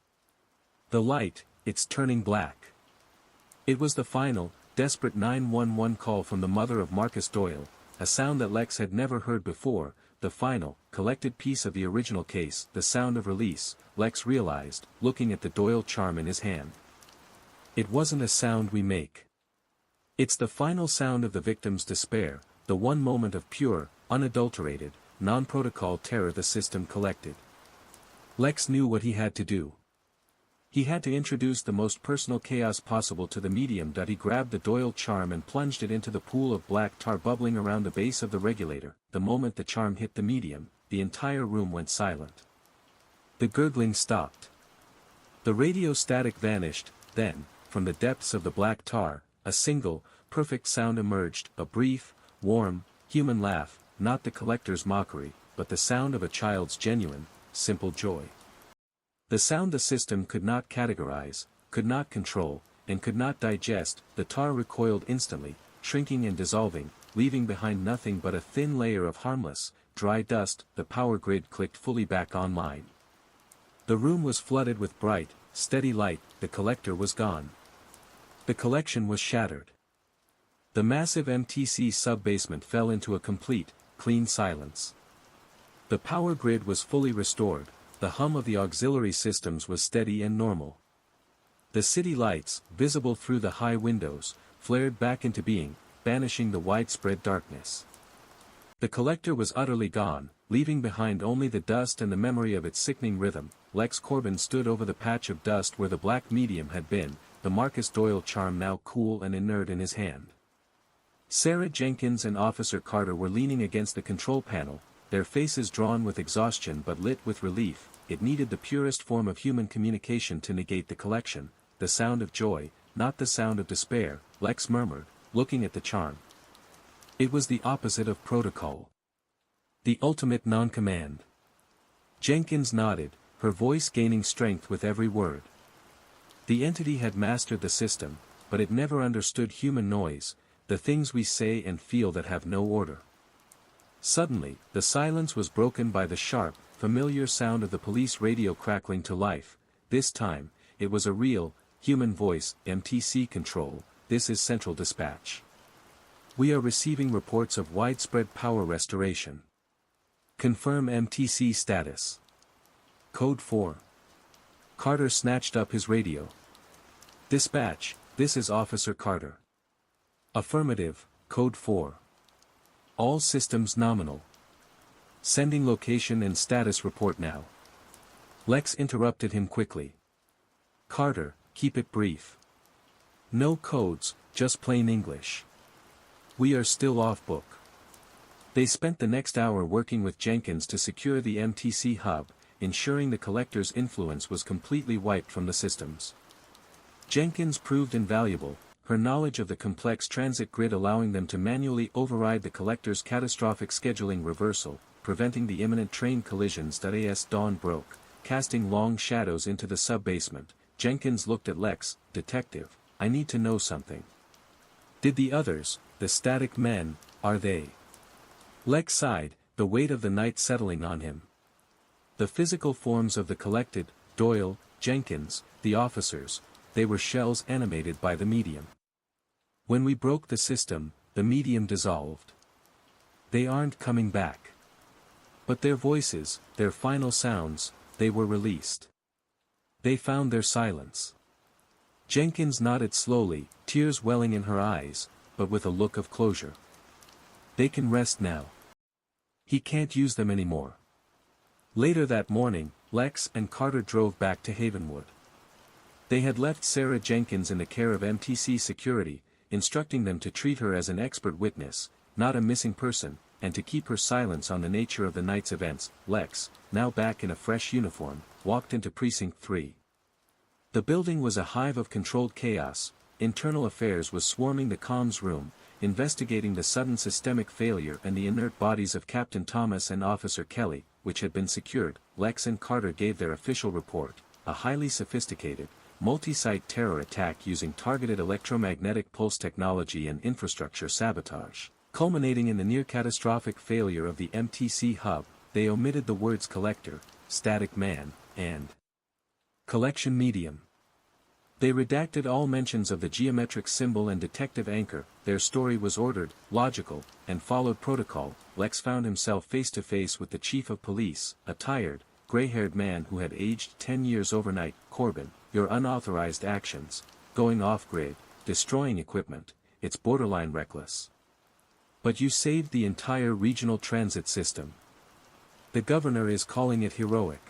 The light, it's turning black. It was the final, desperate 911 call from the mother of Marcus Doyle, a sound that Lex had never heard before, the final, collected piece of the original case. The sound of release, Lex realized, looking at the Doyle charm in his hand. It wasn't a sound we make. It's the final sound of the victim's despair, the one moment of pure, unadulterated, non-protocol terror the system collected. Lex knew what he had to do. He had to introduce the most personal chaos possible to the medium. He grabbed the Doyle charm and plunged it into the pool of black tar bubbling around the base of the regulator. The moment the charm hit the medium, the entire room went silent. The gurgling stopped. The radio static vanished. Then, from the depths of the black tar, a single, perfect sound emerged, a brief, warm, human laugh, not the collector's mockery, but the sound of a child's genuine, simple joy. The sound the system could not categorize, could not control, and could not digest. The tar recoiled instantly, shrinking and dissolving, leaving behind nothing but a thin layer of harmless, dry dust. The power grid clicked fully back online. The room was flooded with bright, steady light. The collector was gone. The collection was shattered. The massive MTC sub-basement fell into a complete, clean silence. The power grid was fully restored, the hum of the auxiliary systems was steady and normal. The city lights, visible through the high windows, flared back into being, banishing the widespread darkness. The collector was utterly gone, leaving behind only the dust and the memory of its sickening rhythm. Corbin stood over the patch of dust where the black medium had been, the Marcus Doyle charm now cool and inert in his hand. Sarah Jenkins and Officer Carter were leaning against the control panel, their faces drawn with exhaustion but lit with relief. It needed the purest form of human communication to negate the collection, the sound of joy, not the sound of despair, Lex murmured, looking at the charm. It was the opposite of protocol. The ultimate non-command. Jenkins nodded, her voice gaining strength with every word. The entity had mastered the system, but it never understood human noise, the things we say and feel that have no order. Suddenly, the silence was broken by the sharp, familiar sound of the police radio crackling to life. This time, it was a real, human voice. MTC Control, this is Central Dispatch. We are receiving reports of widespread power restoration. Confirm MTC status. Code 4. Carter snatched up his radio. Dispatch, this is Officer Carter. Affirmative, Code 4. All systems nominal. Sending location and status report now. Lex interrupted him quickly. Carter, keep it brief. No codes, just plain English. We are still off book. They spent the next hour working with Jenkins to secure the MTC hub, ensuring the collector's influence was completely wiped from the systems. Jenkins proved invaluable, her knowledge of the complex transit grid allowing them to manually override the collector's catastrophic scheduling reversal, preventing the imminent train collisions. As dawn broke, casting long shadows into the sub-basement, Jenkins looked at Lex. Detective, I need to know something. Did the others, the static men, are they? Lex sighed, the weight of the night settling on him. The physical forms of the collected, Doyle, Jenkins, the officers, they were shells animated by the medium. When we broke the system, the medium dissolved. They aren't coming back. But their voices, their final sounds, they were released. They found their silence. Jenkins nodded slowly, tears welling in her eyes, but with a look of closure. They can rest now. He can't use them anymore. Later that morning, Lex and Carter drove back to Havenwood. They had left Sarah Jenkins in the care of MTC security, instructing them to treat her as an expert witness, not a missing person, and to keep her silence on the nature of the night's events. Lex, now back in a fresh uniform, walked into Precinct 3. The building was a hive of controlled chaos. Internal Affairs was swarming the comms room, investigating the sudden systemic failure and the inert bodies of Captain Thomas and Officer Kelly, which had been secured. Lex and Carter gave their official report, a highly sophisticated, multi-site terror attack using targeted electromagnetic pulse technology and infrastructure sabotage, culminating in the near-catastrophic failure of the MTC hub. They omitted the words collector, static man, and collection medium. They redacted all mentions of the geometric symbol and detective anchor. Their story was ordered, logical, and followed protocol. Lex found himself face to face with the chief of police, a tired, gray-haired man who had aged 10 years overnight. Corbin, your unauthorized actions, going off-grid, destroying equipment, it's borderline reckless. But you saved the entire regional transit system. The governor is calling it heroic.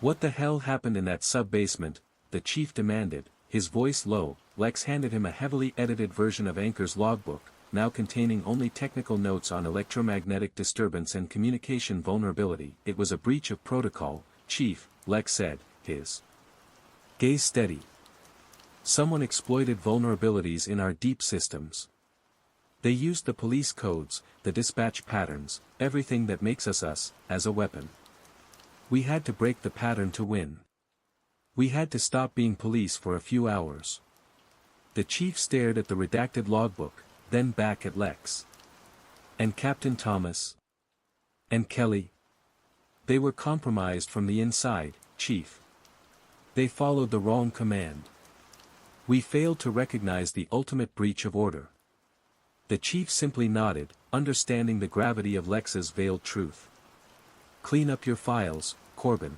What the hell happened in that sub-basement? The chief demanded, his voice low. Lex handed him a heavily edited version of Anchor's logbook, now containing only technical notes on electromagnetic disturbance and communication vulnerability. It was a breach of protocol, Chief, Lex said, his gaze steady. Someone exploited vulnerabilities in our deep systems. They used the police codes, the dispatch patterns, everything that makes us, as a weapon. We had to break the pattern to win. We had to stop being police for a few hours. The chief stared at the redacted logbook, then back at Lex. And Captain Thomas? And Kelly? They were compromised from the inside, Chief. They followed the wrong command. We failed to recognize the ultimate breach of order. The chief simply nodded, understanding the gravity of Lex's veiled truth. Clean up your files, Corbin.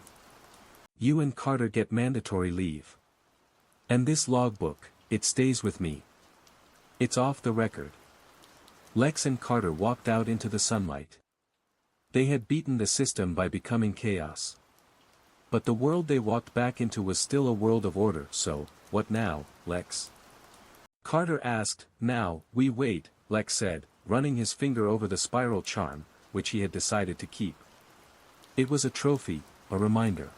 You and Carter get mandatory leave. And this logbook, it stays with me. It's off the record. Lex and Carter walked out into the sunlight. They had beaten the system by becoming chaos. But the world they walked back into was still a world of order, so, what now, Lex? Carter asked. Now, we wait, Lex said, running his finger over the spiral charm, which he had decided to keep. It was a trophy, a reminder.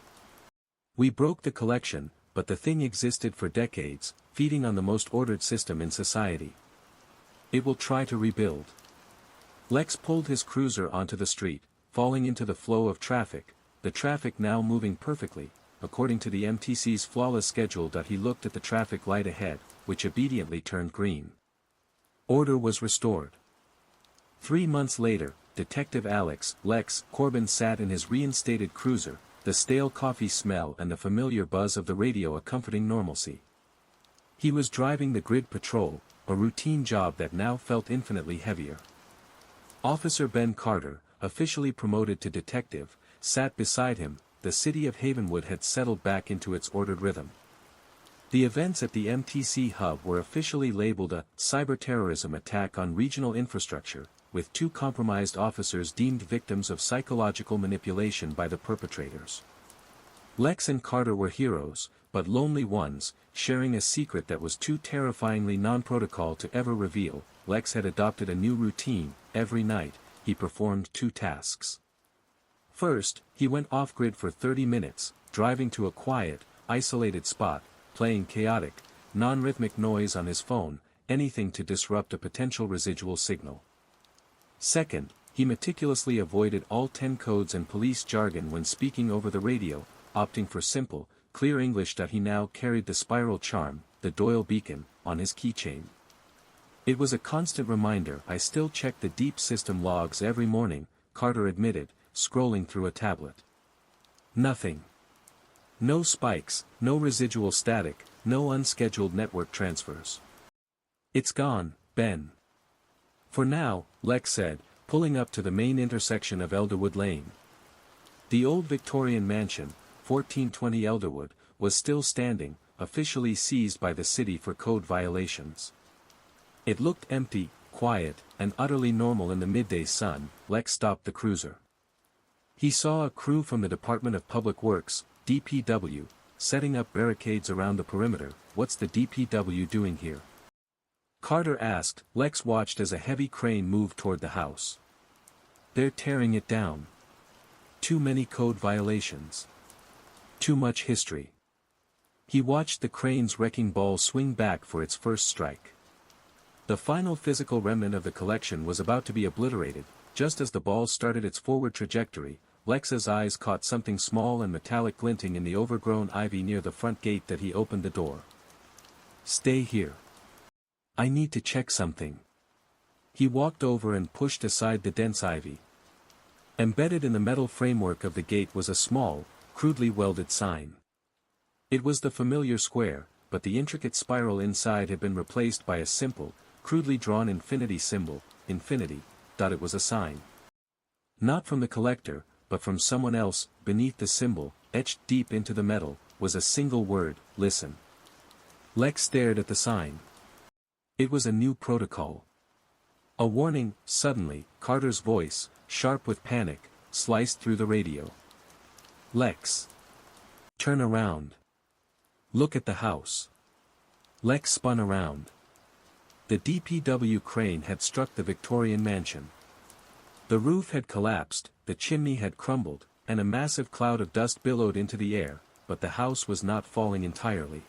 We broke the collection, but the thing existed for decades, feeding on the most ordered system in society. It will try to rebuild. Lex pulled his cruiser onto the street, falling into the flow of traffic, the traffic now moving perfectly, according to the MTC's flawless schedule. He looked at the traffic light ahead, which obediently turned green. Order was restored. 3 months later, Detective Lex Corbin sat in his reinstated cruiser, the stale coffee smell and the familiar buzz of the radio a comforting normalcy. He was driving the grid patrol, a routine job that now felt infinitely heavier. Officer Ben Carter, officially promoted to detective, sat beside him. The city of Havenwood had settled back into its ordered rhythm. The events at the MTC hub were officially labeled a cyber-terrorism attack on regional infrastructure, with 2 compromised officers deemed victims of psychological manipulation by the perpetrators. Lex and Carter were heroes, but lonely ones, sharing a secret that was too terrifyingly non-protocol to ever reveal. Lex had adopted a new routine. Every night, he performed 2 tasks. First, he went off-grid for 30 minutes, driving to a quiet, isolated spot, playing chaotic, non-rhythmic noise on his phone, anything to disrupt a potential residual signal. Second, he meticulously avoided all 10 codes and police jargon when speaking over the radio, opting for simple, clear English. He now carried the spiral charm, the Doyle beacon, on his keychain. It was a constant reminder. I still check the deep system logs every morning, Carter admitted, scrolling through a tablet. Nothing. No spikes, no residual static, no unscheduled network transfers. It's gone, Ben. For now, Lex said, pulling up to the main intersection of Elderwood Lane. The old Victorian mansion, 1420 Elderwood, was still standing, officially seized by the city for code violations. It looked empty, quiet, and utterly normal in the midday sun. Lex stopped the cruiser. He saw a crew from the Department of Public Works, DPW, setting up barricades around the perimeter. What's the DPW doing here? Carter asked. Lex watched as a heavy crane moved toward the house. They're tearing it down. Too many code violations. Too much history. He watched the crane's wrecking ball swing back for its first strike. The final physical remnant of the collection was about to be obliterated. Just as the ball started its forward trajectory, Lex's eyes caught something small and metallic glinting in the overgrown ivy near the front gate. He opened the door. Stay here. I need to check something. He walked over and pushed aside the dense ivy. Embedded in the metal framework of the gate was a small, crudely welded sign. It was the familiar square, but the intricate spiral inside had been replaced by a simple, crudely drawn infinity symbol. Infinity. It was a sign. Not from the collector, but from someone else. Beneath the symbol, etched deep into the metal, was a single word: listen. Lex stared at the sign. It was a new protocol. A warning. Suddenly, Carter's voice, sharp with panic, sliced through the radio. Lex. Turn around. Look at the house. Lex spun around. The DPW crane had struck the Victorian mansion. The roof had collapsed, the chimney had crumbled, and a massive cloud of dust billowed into the air, but the house was not falling entirely.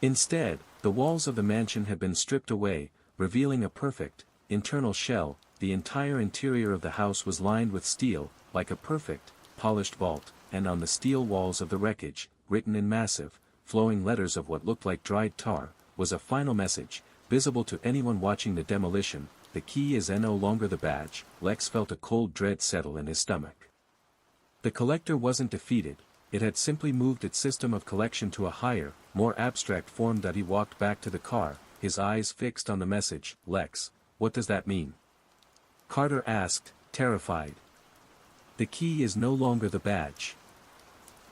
Instead, the walls of the mansion had been stripped away, revealing a perfect, internal shell. The entire interior of the house was lined with steel, like a perfect, polished vault, and on the steel walls of the wreckage, written in massive, flowing letters of what looked like dried tar, was a final message, visible to anyone watching the demolition: "The key is no longer the badge." Lex felt a cold dread settle in his stomach. The collector wasn't defeated, it had simply moved its system of collection to a higher, more abstract form. That he walked back to the car, his eyes fixed on the message. "Lex, what does that mean?" Carter asked, terrified. "The key is no longer the badge."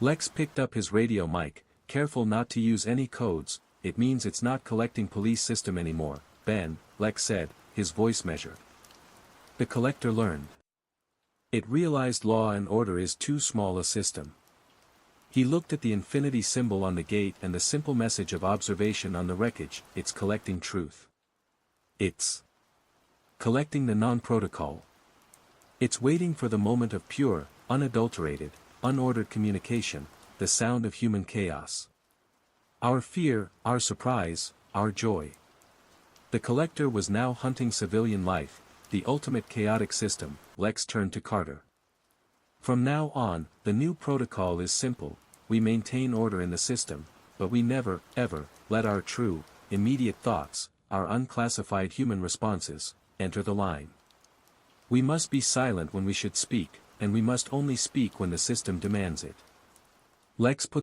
Lex picked up his radio mic, careful not to use any codes. "It means it's not collecting police system anymore, Ben," Lex said, his voice measured. The collector learned. It realized law and order is too small a system. He looked at the infinity symbol on the gate and the simple message of observation on the wreckage: "It's collecting truth. It's collecting the non-protocol. It's waiting for the moment of pure, unadulterated, unordered communication, the sound of human chaos. Our fear, our surprise, our joy." The collector was now hunting civilian life, the ultimate chaotic system. Lex turned to Carter. "From now on, the new protocol is simple: we maintain order in the system, but we never, ever, let our true, immediate thoughts, our unclassified human responses, enter the line. We must be silent when we should speak, and we must only speak when the system demands it." Lex put